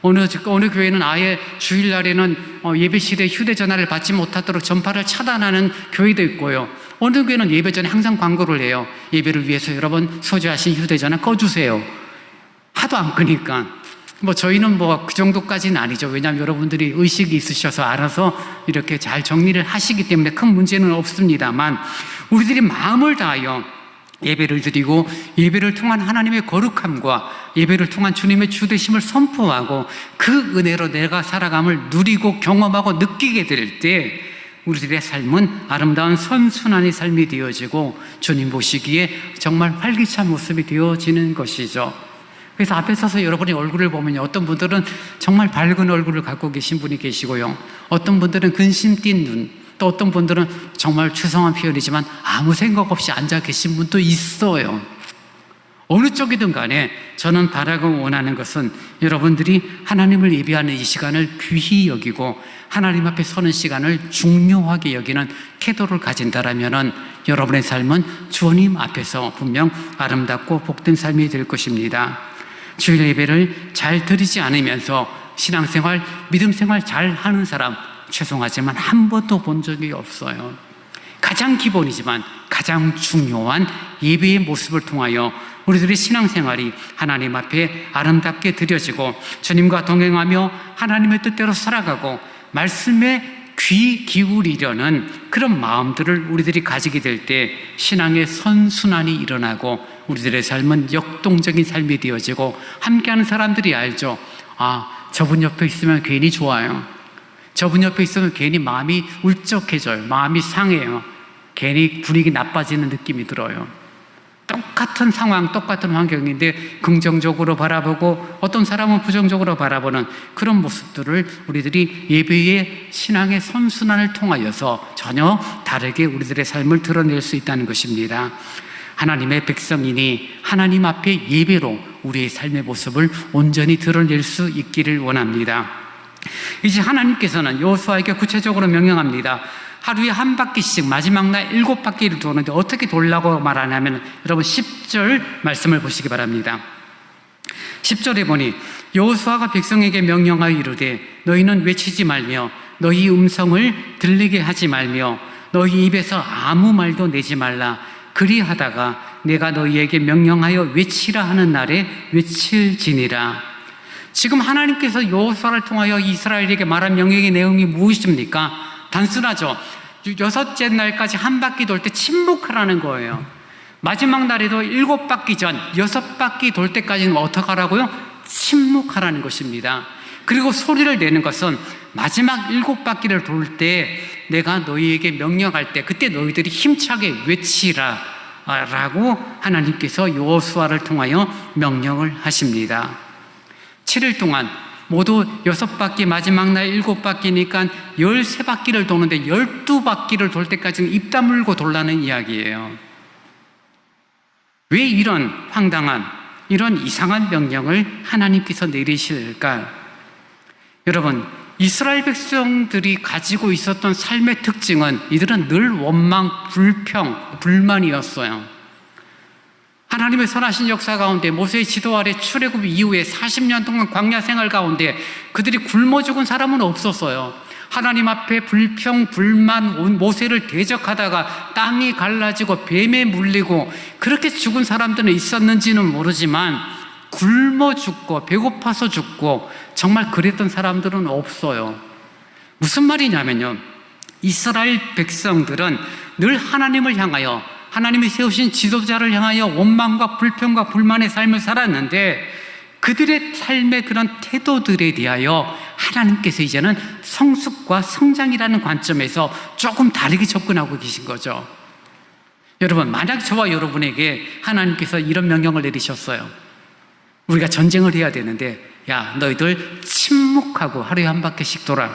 어느 교회는 아예 주일날에는 예배실에 휴대전화를 받지 못하도록 전파를 차단하는 교회도 있고요. 어느 교회는 예배 전에 항상 광고를 해요. 예배를 위해서 여러분 소지하신 휴대전화 꺼주세요. 하도 안 끄니까. 저희는 그 정도까지는 아니죠. 왜냐하면 여러분들이 의식이 있으셔서 알아서 이렇게 잘 정리를 하시기 때문에 큰 문제는 없습니다만 우리들이 마음을 다하여 예배를 드리고 예배를 통한 하나님의 거룩함과 예배를 통한 주님의 주되심을 선포하고 그 은혜로 내가 살아감을 누리고 경험하고 느끼게 될 때 우리들의 삶은 아름다운 선순환의 삶이 되어지고 주님 보시기에 정말 활기찬 모습이 되어지는 것이죠. 그래서 앞에 서서 여러분의 얼굴을 보면 어떤 분들은 정말 밝은 얼굴을 갖고 계신 분이 계시고요. 어떤 분들은 근심 띈 눈, 또 어떤 분들은 정말 죄송한 표현이지만 아무 생각 없이 앉아 계신 분도 있어요. 어느 쪽이든 간에 저는 바라고 원하는 것은 여러분들이 하나님을 예배하는 이 시간을 귀히 여기고 하나님 앞에 서는 시간을 중요하게 여기는 태도를 가진다라면 여러분의 삶은 주님 앞에서 분명 아름답고 복된 삶이 될 것입니다. 주일 예배를 잘 드리지 않으면서 신앙생활, 믿음생활 잘 하는 사람 죄송하지만 한 번도 본 적이 없어요. 가장 기본이지만 가장 중요한 예배의 모습을 통하여 우리들의 신앙생활이 하나님 앞에 아름답게 드려지고 주님과 동행하며 하나님의 뜻대로 살아가고 말씀에 귀 기울이려는 그런 마음들을 우리들이 가지게 될 때 신앙의 선순환이 일어나고 우리들의 삶은 역동적인 삶이 되어지고 함께하는 사람들이 알죠. 저분 옆에 있으면 괜히 좋아요. 저분 옆에 있으면 괜히 마음이 울적해져요. 마음이 상해요. 괜히 분위기 나빠지는 느낌이 들어요. 똑같은 상황, 똑같은 환경인데 긍정적으로 바라보고 어떤 사람은 부정적으로 바라보는 그런 모습들을 우리들이 예배의 신앙의 선순환을 통하여서 전혀 다르게 우리들의 삶을 드러낼 수 있다는 것입니다. 하나님의 백성이니 하나님 앞에 예배로 우리의 삶의 모습을 온전히 드러낼 수 있기를 원합니다. 이제 하나님께서는 여호수아에게 구체적으로 명령합니다. 하루에 한 바퀴씩 마지막 날 7바퀴를 도는데 어떻게 돌라고 말하냐면 여러분 10절 말씀을 보시기 바랍니다. 10절에 보니 여호수아가 백성에게 명령하여 이르되 너희는 외치지 말며 너희 음성을 들리게 하지 말며 너희 입에서 아무 말도 내지 말라. 그리하다가 내가 너희에게 명령하여 외치라 하는 날에 외칠지니라. 지금 하나님께서 여호수아를 통하여 이스라엘에게 말한 명령의 내용이 무엇입니까? 단순하죠. 6째 날까지 한 바퀴 돌 때 침묵하라는 거예요. 마지막 날에도 7바퀴 전 6바퀴 돌 때까지는 어떻게 하라고요? 침묵하라는 것입니다. 그리고 소리를 내는 것은 마지막 7바퀴를 돌 때 내가 너희에게 명령할 때 그때 너희들이 힘차게 외치라 라고 하나님께서 여호수아를 통하여 명령을 하십니다. 7일 동안 모두 6바퀴, 마지막 날 7바퀴니까 13바퀴를 도는데 12바퀴를 돌 때까지는 입 다물고 돌라는 이야기예요. 왜 이런 황당한 이런 이상한 명령을 하나님께서 내리실까? 여러분, 이스라엘 백성들이 가지고 있었던 삶의 특징은 이들은 늘 원망, 불평, 불만이었어요. 하나님의 선하신 역사 가운데 모세의 지도 아래 출애굽 이후에 40년 동안 광야 생활 가운데 그들이 굶어 죽은 사람은 없었어요. 하나님 앞에 불평, 불만, 모세를 대적하다가 땅이 갈라지고 뱀에 물리고 그렇게 죽은 사람들은 있었는지는 모르지만 굶어 죽고 배고파서 죽고 정말 그랬던 사람들은 없어요. 무슨 말이냐면요, 이스라엘 백성들은 늘 하나님을 향하여, 하나님이 세우신 지도자를 향하여 원망과 불평과 불만의 삶을 살았는데 그들의 삶의 그런 태도들에 대하여 하나님께서 이제는 성숙과 성장이라는 관점에서 조금 다르게 접근하고 계신 거죠. 여러분, 만약 저와 여러분에게 하나님께서 이런 명령을 내리셨어요. 우리가 전쟁을 해야 되는데, 야, 너희들 침묵하고 하루에 한 바퀴씩 돌아.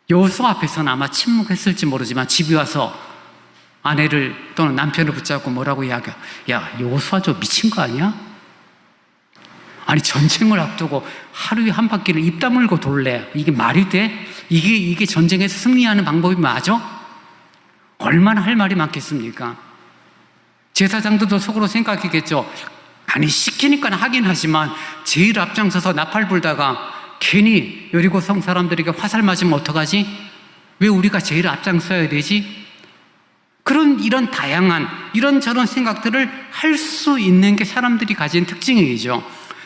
여호수아 앞에서는 아마 침묵했을지 모르지만 집에 와서 아내를 또는 남편을 붙잡고 뭐라고 이야기해? 야, 여호수아 저 미친 거 아니야? 아니, 전쟁을 앞두고 하루에 한 바퀴를 입 다물고 돌래. 이게 말이 돼? 이게 전쟁에서 승리하는 방법이 맞아? 얼마나 할 말이 많겠습니까? 제사장들도 속으로 생각했겠죠. 아니, 시키니까 하긴 하지만 제일 앞장서서 나팔 불다가 괜히 여리고성 사람들에게 화살 맞으면 어떡하지? 왜 우리가 제일 앞장서야 되지? 이런 다양한 이런저런 생각들을 할 수 있는 게 사람들이 가진 특징이죠.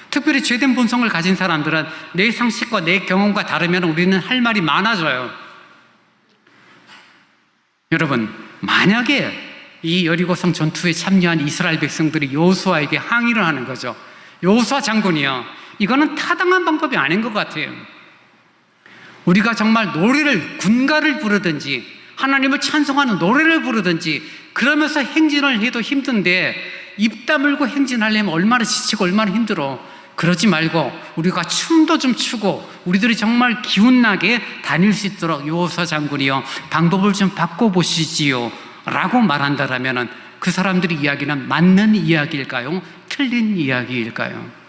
특별히 죄된 본성을 가진 사람들은 내 상식과 내 경험과 다르면 우리는 할 말이 많아져요. 여러분, 만약에 이 여리고성 전투에 참여한 이스라엘 백성들이 여호수아에게 항의를 하는 거죠. 여호수아 장군이요, 이거는 타당한 방법이 아닌 것 같아요. 우리가 정말 노래를, 군가를 부르든지 하나님을 찬송하는 노래를 부르든지 그러면서 행진을 해도 힘든데 입 다물고 행진하려면 얼마나 지치고 얼마나 힘들어. 그러지 말고 우리가 춤도 좀 추고 우리들이 정말 기운나게 다닐 수 있도록 여호수아 장군이요, 방법을 좀 바꿔보시지요 라고 말한다라면 그 사람들이 이야기는 맞는 이야기일까요? 틀린 이야기일까요?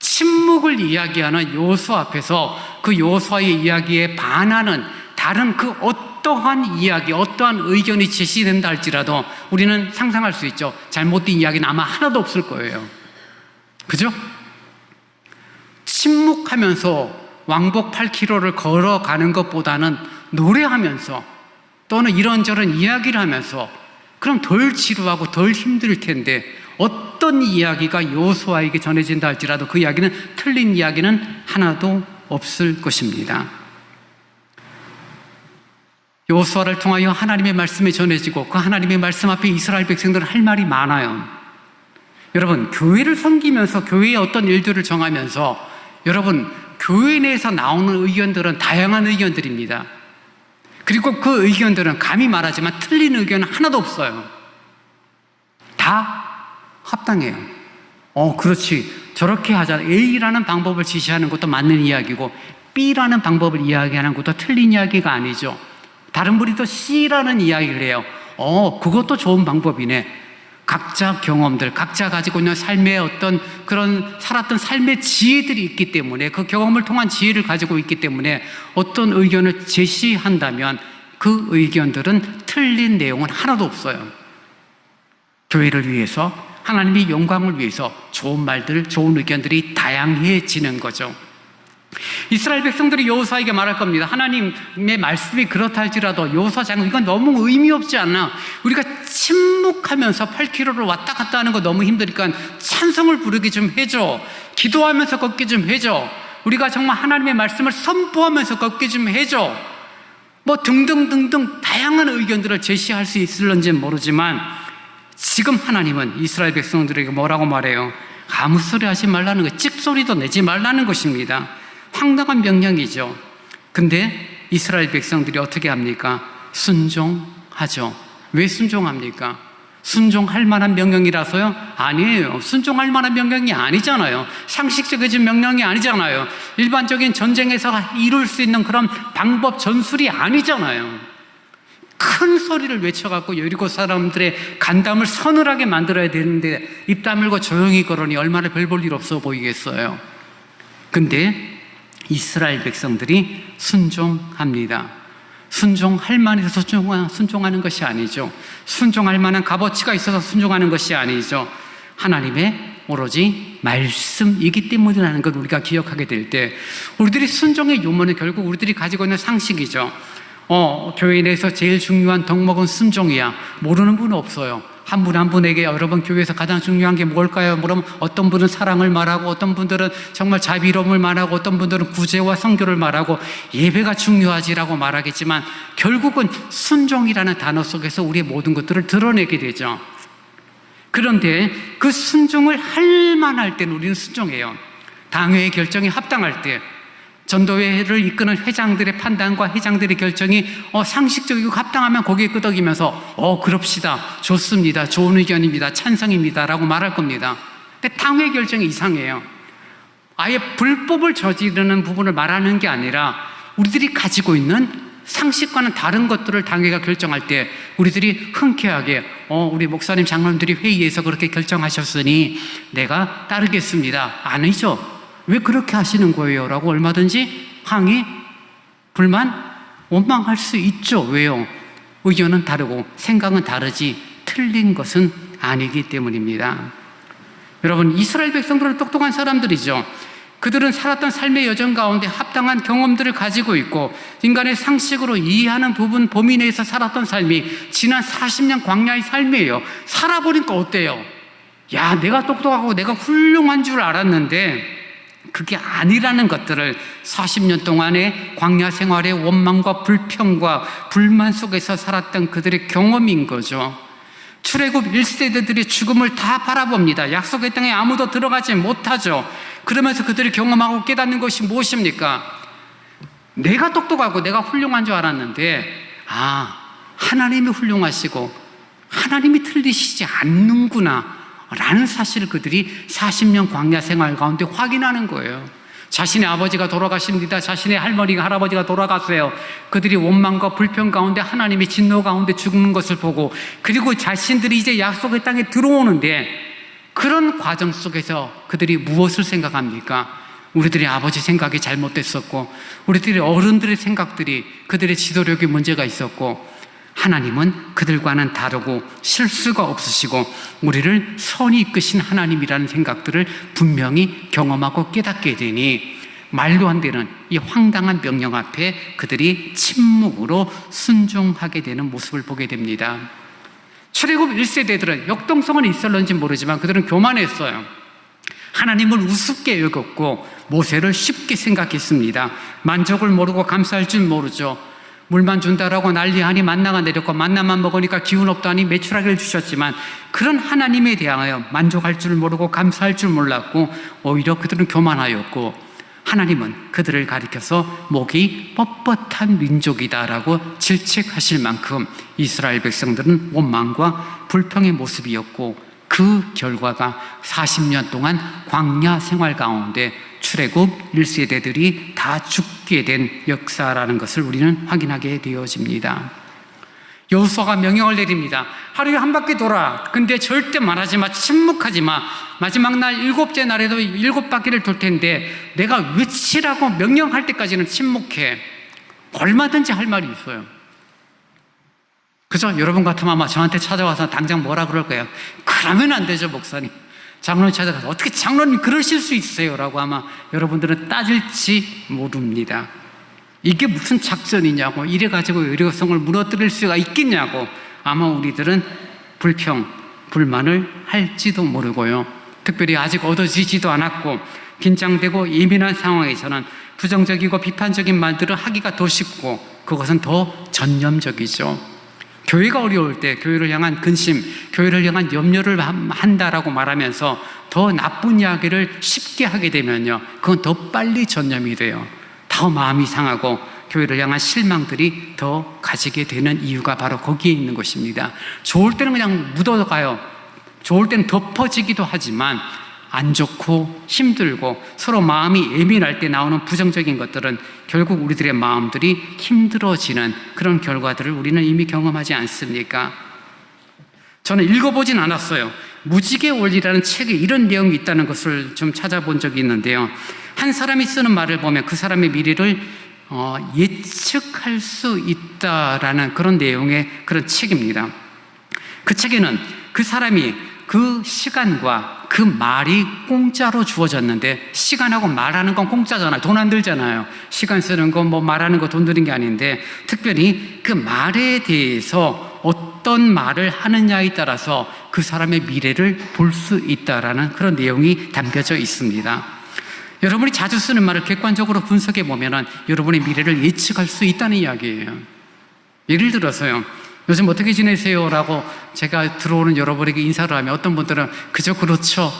침묵을 이야기하는 여호수아 앞에서 그 여호수아의 이야기에 반하는 다른 그 어떠한 이야기, 어떠한 의견이 제시된다 할지라도 우리는 상상할 수 있죠. 잘못된 이야기는 아마 하나도 없을 거예요. 그죠? 침묵하면서 왕복 8km를 걸어가는 것보다는 노래하면서 또는 이런저런 이야기를 하면서 그럼 덜 지루하고 덜 힘들 텐데 어떤 이야기가 여호수아에게 전해진다 할지라도 그 이야기는 틀린 이야기는 하나도 없을 것입니다. 여호수아를 통하여 하나님의 말씀이 전해지고 그 하나님의 말씀 앞에 이스라엘 백성들은 할 말이 많아요. 여러분, 교회를 섬기면서 교회의 어떤 일들을 정하면서 여러분, 교회 내에서 나오는 의견들은 다양한 의견들입니다. 그리고 그 의견들은 감히 말하지만 틀린 의견은 하나도 없어요. 다 합당해요. 그렇지, 저렇게 하자. A라는 방법을 지시하는 것도 맞는 이야기고 B라는 방법을 이야기하는 것도 틀린 이야기가 아니죠. 다른 분이 또 C라는 이야기를 해요. 그것도 좋은 방법이네. 각자 경험들, 각자 가지고 있는 삶의 어떤 그런 살았던 삶의 지혜들이 있기 때문에 그 경험을 통한 지혜를 가지고 있기 때문에 어떤 의견을 제시한다면 그 의견들은 틀린 내용은 하나도 없어요. 교회를 위해서, 하나님의 영광을 위해서 좋은 말들, 좋은 의견들이 다양해지는 거죠. 이스라엘 백성들이 여호수아에게 말할 겁니다. 하나님의 말씀이 그렇다 할지라도 여호수아 장군, 이건 너무 의미 없지 않나? 우리가 침묵하면서 8km를 왔다 갔다 하는 거 너무 힘드니까 찬송을 부르게 좀 해줘. 기도하면서 걷게 좀 해줘. 우리가 정말 하나님의 말씀을 선포하면서 걷게 좀 해줘. 뭐 등등등등 다양한 의견들을 제시할 수 있을런지는 모르지만 지금 하나님은 이스라엘 백성들에게 뭐라고 말해요? 아무 소리 하지 말라는 거, 찍소리도 내지 말라는 것입니다. 황당한 명령이죠. 근데 이스라엘 백성들이 어떻게 합니까? 순종하죠. 왜 순종합니까? 순종할 만한 명령이라서요? 아니에요. 순종할 만한 명령이 아니잖아요. 상식적인 명령이 아니잖아요. 일반적인 전쟁에서 이룰 수 있는 그런 방법 전술이 아니잖아요. 큰 소리를 외쳐갖고 여리고 사람들의 간담을 서늘하게 만들어야 되는데 입 다물고 조용히 걸으니 얼마나 별 볼 일 없어 보이겠어요. 근데 이스라엘 백성들이 순종합니다. 순종할 만해서 순종하는 것이 아니죠. 순종할 만한 값어치가 있어서 순종하는 것이 아니죠. 하나님의 오로지 말씀이기 때문이라는 것 우리가 기억하게 될 때, 우리들이 순종의 요모는 결국 우리들이 가지고 있는 상식이죠. 교회 내에서 제일 중요한 덕목은 순종이야. 모르는 분은 없어요. 한 분 한 분에게 여러분 교회에서 가장 중요한 게 뭘까요? 그러면 어떤 분은 사랑을 말하고, 어떤 분들은 정말 자비로움을 말하고, 어떤 분들은 구제와 성교를 말하고, 예배가 중요하지라고 말하겠지만 결국은 순종이라는 단어 속에서 우리의 모든 것들을 드러내게 되죠. 그런데 그 순종을 할 만할 때는 우리는 순종해요. 당회의 결정이 합당할 때, 전도회를 이끄는 회장들의 판단과 회장들의 결정이 상식적이고 합당하면 거기에 끄덕이면서 그럽시다, 좋습니다, 좋은 의견입니다, 찬성입니다 라고 말할 겁니다. 근데 당회 결정이 이상해요. 아예 불법을 저지르는 부분을 말하는 게 아니라 우리들이 가지고 있는 상식과는 다른 것들을 당회가 결정할 때 우리들이 흔쾌하게 우리 목사님 장로님들이 회의에서 그렇게 결정하셨으니 내가 따르겠습니다. 아니죠. 왜 그렇게 하시는 거예요? 라고 얼마든지 항의, 불만, 원망할 수 있죠. 왜요? 의견은 다르고 생각은 다르지 틀린 것은 아니기 때문입니다. 여러분, 이스라엘 백성들은 똑똑한 사람들이죠. 그들은 살았던 삶의 여정 가운데 합당한 경험들을 가지고 있고 인간의 상식으로 이해하는 부분 범위 내에서 살았던 삶이 지난 40년 광야의 삶이에요. 살아보니까 어때요? 야, 내가 똑똑하고 내가 훌륭한 줄 알았는데 그게 아니라는 것들을 40년 동안의 광야 생활의 원망과 불평과 불만 속에서 살았던 그들의 경험인 거죠. 출애굽 1세대들이 죽음을 다 바라봅니다. 약속의 땅에 아무도 들어가지 못하죠. 그러면서 그들이 경험하고 깨닫는 것이 무엇입니까? 내가 똑똑하고 내가 훌륭한 줄 알았는데 하나님이 훌륭하시고 하나님이 틀리시지 않는구나 라는 사실을 그들이 40년 광야 생활 가운데 확인하는 거예요. 자신의 아버지가 돌아가십니다. 자신의 할머니가 할아버지가 돌아가세요. 그들이 원망과 불평 가운데 하나님의 진노 가운데 죽는 것을 보고, 그리고 자신들이 이제 약속의 땅에 들어오는데 그런 과정 속에서 그들이 무엇을 생각합니까? 우리들의 아버지 생각이 잘못됐었고, 우리들의 어른들의 생각들이, 그들의 지도력에 문제가 있었고, 하나님은 그들과는 다르고 실수가 없으시고 우리를 선히 이끄신 하나님이라는 생각들을 분명히 경험하고 깨닫게 되니 말도 안 되는 이 황당한 명령 앞에 그들이 침묵으로 순종하게 되는 모습을 보게 됩니다. 출애굽 1세대들은 역동성은 있었는지 모르지만 그들은 교만했어요. 하나님을 우습게 여겼고 모세를 쉽게 생각했습니다. 만족을 모르고 감사할 줄 모르죠. 물만 준다라고 난리하니 만나가 내렸고 만나만 먹으니까 기운 없다니 메추라기를 주셨지만 그런 하나님에 대하여 만족할 줄 모르고 감사할 줄 몰랐고 오히려 그들은 교만하였고, 하나님은 그들을 가리켜서 목이 뻣뻣한 민족이다라고 질책하실 만큼 이스라엘 백성들은 원망과 불평의 모습이었고, 그 결과가 40년 동안 광야 생활 가운데 출애굽 1세대들이 다 죽게 된 역사라는 것을 우리는 확인하게 되어집니다. 여호수아가 명령을 내립니다. 하루에 한 바퀴 돌아. 근데 절대 말하지 마, 침묵하지 마. 마지막 날 7째 날에도 7바퀴를 돌 텐데 내가 외치라고 명령할 때까지는 침묵해. 얼마든지 할 말이 있어요. 그죠? 여러분 같으면 아마 저한테 찾아와서 당장 뭐라 그럴 거예요. 그러면 안 되죠, 목사님. 장로님 찾아가서 어떻게 장로님 그러실 수 있어요? 라고 아마 여러분들은 따질지 모릅니다. 이게 무슨 작전이냐고, 이래가지고 의료성을 무너뜨릴 수가 있겠냐고 아마 우리들은 불평, 불만을 할지도 모르고요. 특별히 아직 얻어지지도 않았고 긴장되고 예민한 상황에서는 부정적이고 비판적인 말들을 하기가 더 쉽고 그것은 더 전념적이죠. 교회가 어려울 때 교회를 향한 근심, 교회를 향한 염려를 한다라고 말하면서 더 나쁜 이야기를 쉽게 하게 되면요, 그건 더 빨리 전념이 돼요. 더 마음이 상하고 교회를 향한 실망들이 더 가지게 되는 이유가 바로 거기에 있는 것입니다. 좋을 때는 그냥 묻어가요. 좋을 때는 덮어지기도 하지만 안 좋고 힘들고 서로 마음이 예민할 때 나오는 부정적인 것들은 결국 우리들의 마음들이 힘들어지는 그런 결과들을 우리는 이미 경험하지 않습니까? 저는 읽어보진 않았어요. 무지개 원리라는 책에 이런 내용이 있다는 것을 좀 찾아본 적이 있는데요. 한 사람이 쓰는 말을 보면 그 사람의 미래를 예측할 수 있다라는 그런 내용의 그런 책입니다. 그 책에는 그 사람이 그 시간과 그 말이 공짜로 주어졌는데, 시간하고 말하는 건 공짜잖아요. 돈 안 들잖아요. 시간 쓰는 거, 뭐 말하는 거 돈 드는 게 아닌데, 특별히 그 말에 대해서 어떤 말을 하느냐에 따라서 그 사람의 미래를 볼 수 있다라는 그런 내용이 담겨져 있습니다. 여러분이 자주 쓰는 말을 객관적으로 분석해 보면은 여러분의 미래를 예측할 수 있다는 이야기예요. 예를 들어서요, 요즘 어떻게 지내세요? 라고 제가 들어오는 여러분에게 인사를 하면 어떤 분들은 그저 그렇죠.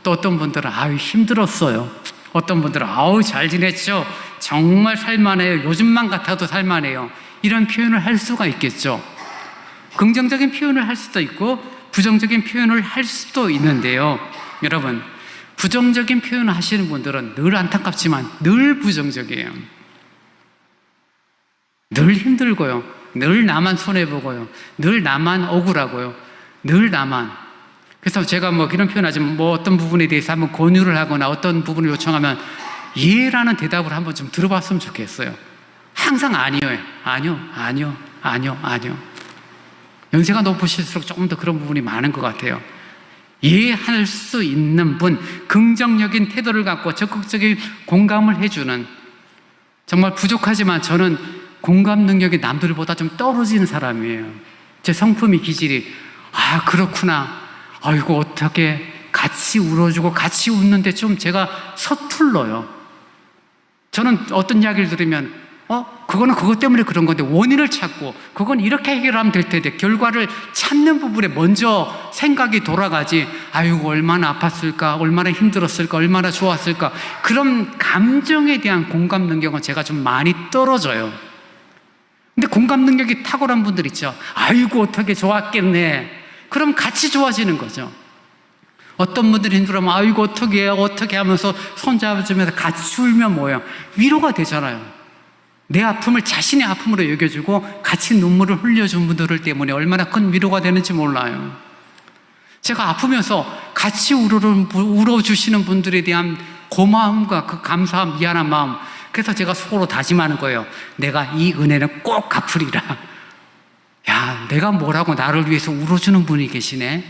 또 어떤 분들은 아유 힘들었어요. 어떤 분들은 아우 잘 지냈죠. 정말 살만해요. 요즘만 같아도 살만해요. 이런 표현을 할 수가 있겠죠. 긍정적인 표현을 할 수도 있고 부정적인 표현을 할 수도 있는데요. 여러분, 부정적인 표현을 하시는 분들은 늘 안타깝지만 늘 부정적이에요. 늘 힘들고요. 늘 나만 손해보고요. 늘 나만 억울하고요. 늘 나만. 그래서 제가 뭐 이런 표현하지만 뭐 어떤 부분에 대해서 한번 권유를 하거나 어떤 부분을 요청하면 예라는 대답을 한번 좀 들어봤으면 좋겠어요. 항상 아니요. 아니요. 연세가 높으실수록 조금 더 그런 부분이 많은 것 같아요. 이해할 수 있는 분, 긍정적인 태도를 갖고 적극적인 공감을 해주는, 정말 부족하지만 저는 공감 능력이 남들보다 좀 떨어지는 사람이에요. 제 성품이 기질이 그렇구나. 아이고 어떻게 같이 울어주고 같이 웃는데 좀 제가 서툴러요. 저는 어떤 이야기를 들으면 그거는 그것 때문에 그런 건데 원인을 찾고 그건 이렇게 해결하면 될 텐데 결과를 찾는 부분에 먼저 생각이 돌아가지, 아이고 얼마나 아팠을까, 얼마나 힘들었을까, 얼마나 좋았을까, 그런 감정에 대한 공감 능력은 제가 좀 많이 떨어져요. 근데 공감 능력이 탁월한 분들 있죠. 아이고 어떻게 좋았겠네. 그럼 같이 좋아지는 거죠. 어떤 분들이 힘들어하면 아이고 어떻게 해요, 어떻게 하면서 손잡아주면서 같이 울면 뭐예요? 위로가 되잖아요. 내 아픔을 자신의 아픔으로 여겨주고 같이 눈물을 흘려준 분들 때문에 얼마나 큰 위로가 되는지 몰라요. 제가 아프면서 같이 울어주시는 분들에 대한 고마움과 그 감사함, 미안한 마음, 그래서 제가 속으로 다짐하는 거예요. 내가 이 은혜는 꼭 갚으리라. 야, 내가 뭐라고 나를 위해서 울어주는 분이 계시네.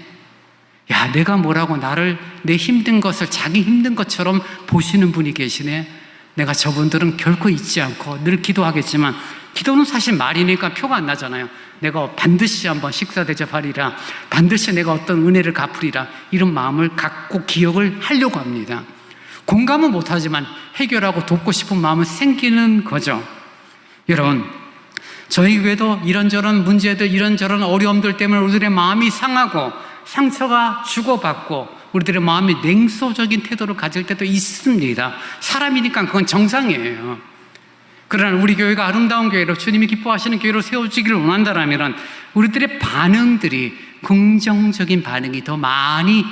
야, 내가 뭐라고 나를, 내 힘든 것을 자기 힘든 것처럼 보시는 분이 계시네. 내가 저분들은 결코 잊지 않고 늘 기도하겠지만, 기도는 사실 말이니까 표가 안 나잖아요. 내가 반드시 한번 식사 대접하리라, 반드시 내가 어떤 은혜를 갚으리라, 이런 마음을 갖고 기억을 하려고 합니다. 공감은 못하지만 해결하고 돕고 싶은 마음은 생기는 거죠. 여러분, 저희 교회도 이런저런 문제들, 이런저런 어려움들 때문에 우리들의 마음이 상하고 상처가 주고받고 우리들의 마음이 냉소적인 태도를 가질 때도 있습니다. 사람이니까 그건 정상이에요. 그러나 우리 교회가 아름다운 교회로, 주님이 기뻐하시는 교회로 세워지기를 원한다면 우리들의 반응들이, 긍정적인 반응이 더 많이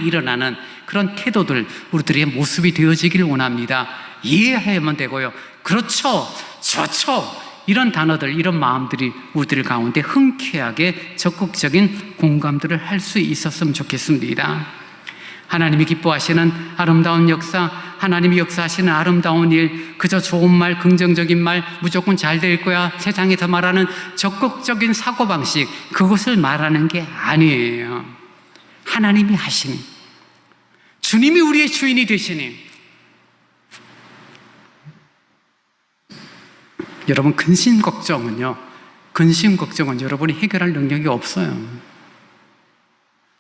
일어나는 그런 태도들, 우리들의 모습이 되어지기를 원합니다. 이해하면 되고요. 그렇죠, 좋죠, 이런 단어들, 이런 마음들이 우리들 가운데 흔쾌하게 적극적인 공감들을 할 수 있었으면 좋겠습니다. 하나님이 기뻐하시는 아름다운 역사, 하나님이 역사하시는 아름다운 일, 그저 좋은 말, 긍정적인 말, 무조건 잘 될 거야, 세상에서 말하는 적극적인 사고방식, 그것을 말하는 게 아니에요. 하나님이 하시는, 주님이 우리의 주인이 되시니, 여러분, 근심 걱정은 여러분이 해결할 능력이 없어요.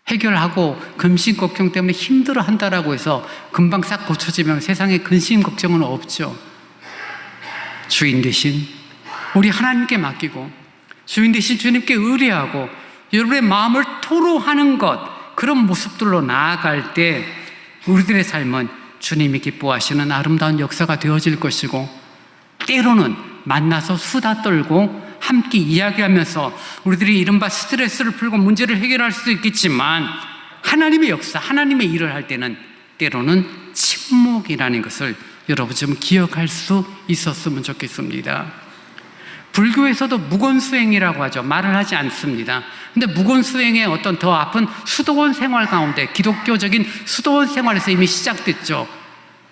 해결하고 근심 걱정 때문에 힘들어 한다라고 해서 금방 싹 고쳐지면 세상에 근심 걱정은 없죠. 주인 대신 우리 하나님께 맡기고, 주인 대신 주님께 의뢰하고 여러분의 마음을 토로하는 것, 그런 모습들로 나아갈 때 우리들의 삶은 주님이 기뻐하시는 아름다운 역사가 되어질 것이고, 때로는 만나서 수다 떨고 함께 이야기하면서 우리들이 이른바 스트레스를 풀고 문제를 해결할 수도 있겠지만, 하나님의 역사, 하나님의 일을 할 때는 때로는 침묵이라는 것을 여러분 좀 기억할 수 있었으면 좋겠습니다. 불교에서도 무건수행이라고 하죠. 말을 하지 않습니다. 근데 무건수행의 어떤 더 아픈 수도원 생활 가운데 기독교적인 수도원 생활에서 이미 시작됐죠.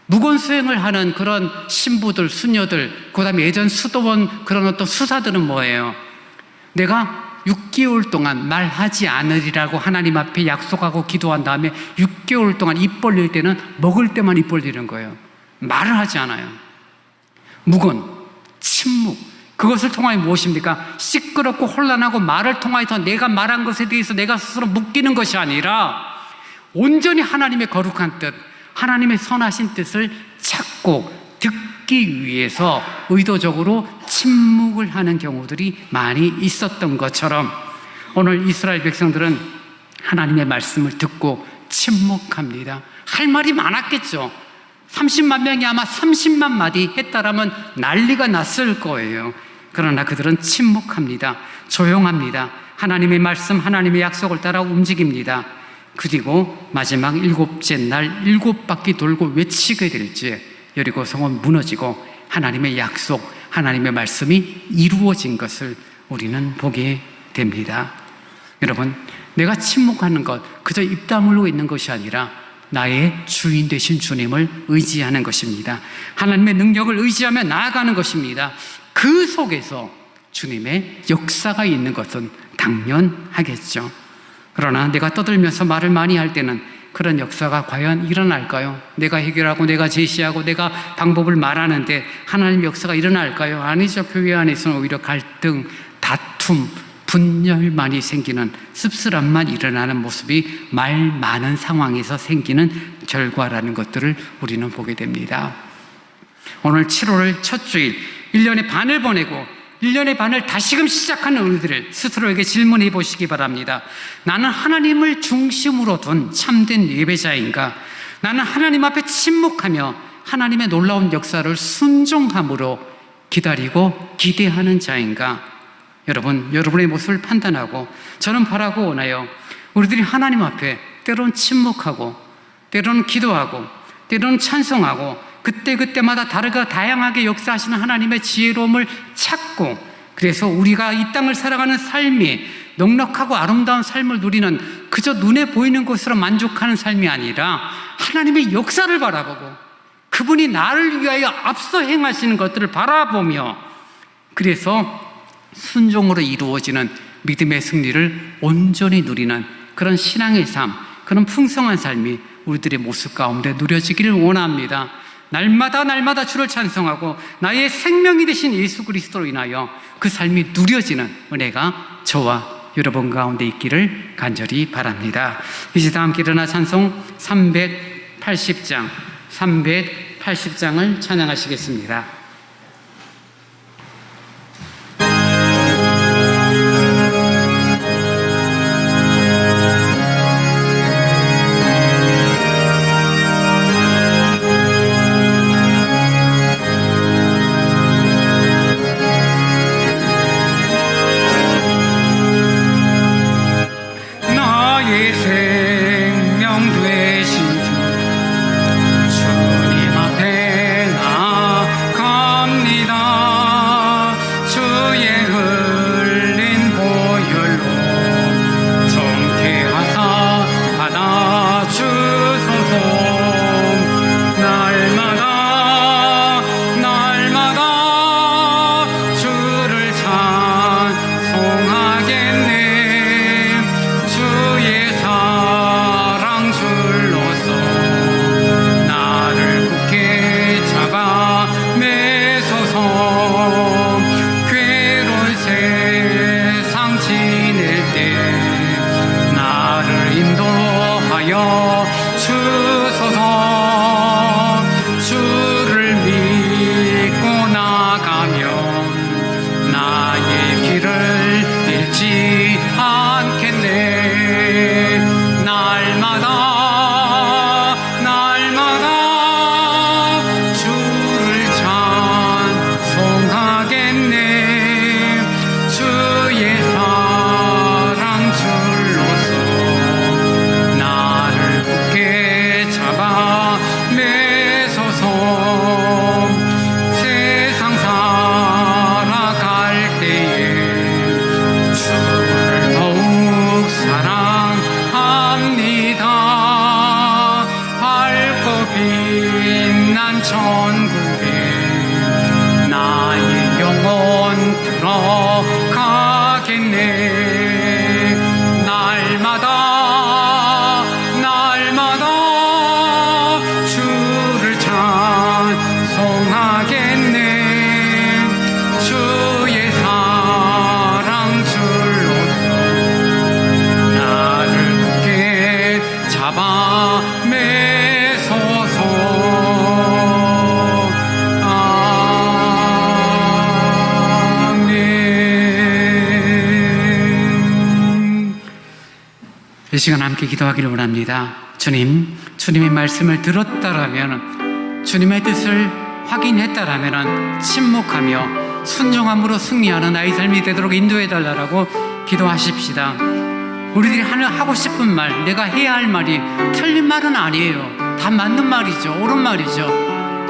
무건수행을 하는 그런 신부들, 수녀들, 그 다음에 예전 수도원 그런 어떤 수사들은 뭐예요? 내가 6개월 동안 말하지 않으리라고 하나님 앞에 약속하고 기도한 다음에 6개월 동안 입 벌릴 때는 먹을 때만 입 벌리는 거예요. 말을 하지 않아요. 무건, 침묵. 그것을 통하여 무엇입니까? 시끄럽고 혼란하고 말을 통하여서 내가 말한 것에 대해서 내가 스스로 묶이는 것이 아니라 온전히 하나님의 거룩한 뜻, 하나님의 선하신 뜻을 찾고 듣기 위해서 의도적으로 침묵을 하는 경우들이 많이 있었던 것처럼 오늘 이스라엘 백성들은 하나님의 말씀을 듣고 침묵합니다. 할 말이 많았겠죠. 30만 명이 아마 30만 마디 했다라면 난리가 났을 거예요. 그러나 그들은 침묵합니다. 조용합니다. 하나님의 말씀, 하나님의 약속을 따라 움직입니다. 그리고 마지막 7째 날 7바퀴 돌고 외치게 될지 여리고 성은 무너지고 하나님의 약속, 하나님의 말씀이 이루어진 것을 우리는 보게 됩니다. 여러분, 내가 침묵하는 것, 그저 입 다물고 있는 것이 아니라 나의 주인 되신 주님을 의지하는 것입니다. 하나님의 능력을 의지하며 나아가는 것입니다. 그 속에서 주님의 역사가 있는 것은 당연하겠죠. 그러나 내가 떠들면서 말을 많이 할 때는 그런 역사가 과연 일어날까요? 내가 해결하고 내가 제시하고 내가 방법을 말하는데 하나님의 역사가 일어날까요? 아니죠. 교회 안에서는 오히려 갈등, 다툼, 분열만이 생기는, 씁쓸함만 일어나는 모습이 말 많은 상황에서 생기는 결과라는 것들을 우리는 보게 됩니다. 오늘 7월 첫 주일 1년의 반을 보내고 1년의 반을 다시금 시작하는 우리들을 스스로에게 질문해 보시기 바랍니다. 나는 하나님을 중심으로 둔 참된 예배자인가? 나는 하나님 앞에 침묵하며 하나님의 놀라운 역사를 순종함으로 기다리고 기대하는 자인가? 여러분, 여러분의 모습을 판단하고 저는 바라고 원하여 우리들이 하나님 앞에 때로는 침묵하고 때로는 기도하고 때로는 찬송하고 그때그때마다 다르고 다양하게 역사하시는 하나님의 지혜로움을 찾고 그래서 우리가 이 땅을 살아가는 삶이 넉넉하고 아름다운 삶을 누리는 그저 눈에 보이는 것으로 만족하는 삶이 아니라 하나님의 역사를 바라보고 그분이 나를 위하여 앞서 행하시는 것들을 바라보며 그래서 순종으로 이루어지는 믿음의 승리를 온전히 누리는 그런 신앙의 삶, 그런 풍성한 삶이 우리들의 모습 가운데 누려지기를 원합니다. 날마다 주를 찬송하고 나의 생명이 되신 예수 그리스도로 인하여 그 삶이 누려지는 은혜가 저와 여러분 가운데 있기를 간절히 바랍니다. 이제 다 함께 일어나 찬송 380장을 찬양하시겠습니다. 생명 되신 주 주님 앞에 나가 천국에 나의 영혼 들어가겠네. 날마다 주를 찬송하겠네. 주의 사랑 줄로서 나를 굳게 잡아 매소서. 아멘. 이 시간 함께 기도하기를 원합니다. 주님, 주님의 말씀을 들었다라면, 주님의 뜻을 확인했다라면 침묵하며 순종함으로 승리하는 나의 삶이 되도록 인도해달라고 기도하십시다. 우리들이 하고 싶은 말, 내가 해야 할 말이 틀린 말은 아니에요. 다 맞는 말이죠. 옳은 말이죠.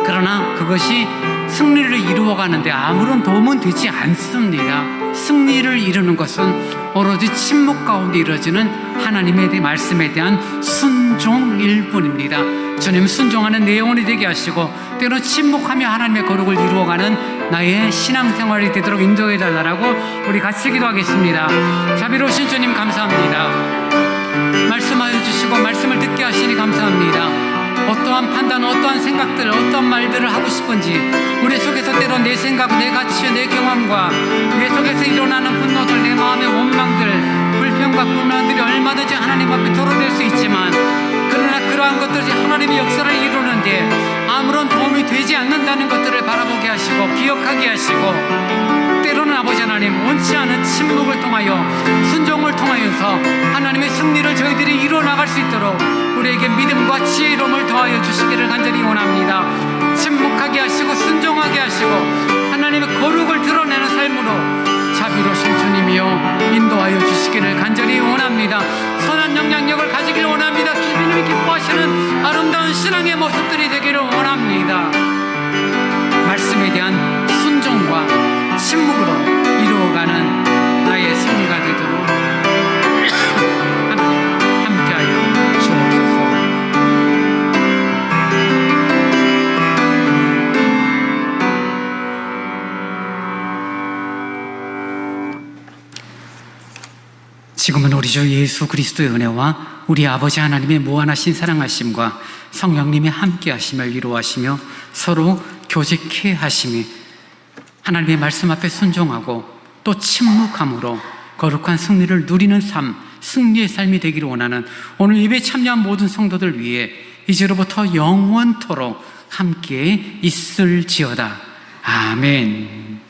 그러나 그것이 승리를 이루어가는데 아무런 도움은 되지 않습니다. 승리를 이루는 것은 오로지 침묵 가운데 이루어지는 하나님의 말씀에 대한 순종일 뿐입니다. 주님, 순종하는 내 영혼이 되게 하시고 때로 침묵하며 하나님의 거룩을 이루어가는 나의 신앙생활이 되도록 인도해 달라고 우리 같이 기도하겠습니다. 자비로우신 주님, 감사합니다. 말씀하여 주시고 말씀을 듣게 하시니 감사합니다. 어떠한 판단, 어떠한 생각들, 어떠한 말들을 하고 싶은지 우리 속에서 때로 내 생각, 내 가치, 내 경험과 내 속에서 일어나는 분노들, 내 마음의 원망들, 불평과 불만들이 얼마든지 하나님 앞에 토로될 수 있지만, 그러나 그러한 것들이 하나님의 역사를 이루는데 아무런 도움이 되지 않는다는 것들을 바라보게 하시고 기억하게 하시고, 때로는 아버지 하나님, 원치 않은 침묵을 통하여 순종을 통하여서 하나님의 승리를 저희들이 이루어나갈 수 있도록 우리에게 믿음과 지혜로움을 더하여 주시기를 간절히 원합니다. 침묵하게 하시고 순종하게 하시고 하나님의 거룩을 드러내는 삶으로 자비로우신 주님이여 인도하여 주시기를 간절히 원합니다. 선한 영향력을 가지기를 원합니다. 주님이 기뻐하시는 아름다운 신앙의 모습들이 되기를 원합니다. 말씀에 대한 순종과 침묵으로 이루어가는 나의 승리가 되도록 하나님 함께하여 주옵소서. 지금은 우리 주 예수 그리스도의 은혜와 우리 아버지 하나님의 무한하신 사랑하심과 성령님의 함께하심을 위로하시며 서로 교직케 하심이 하나님의 말씀 앞에 순종하고 또 침묵함으로 거룩한 승리를 누리는 삶, 승리의 삶이 되기를 원하는 오늘 예배에 참여한 모든 성도들 위해 이제로부터 영원토록 함께 있을지어다. 아멘.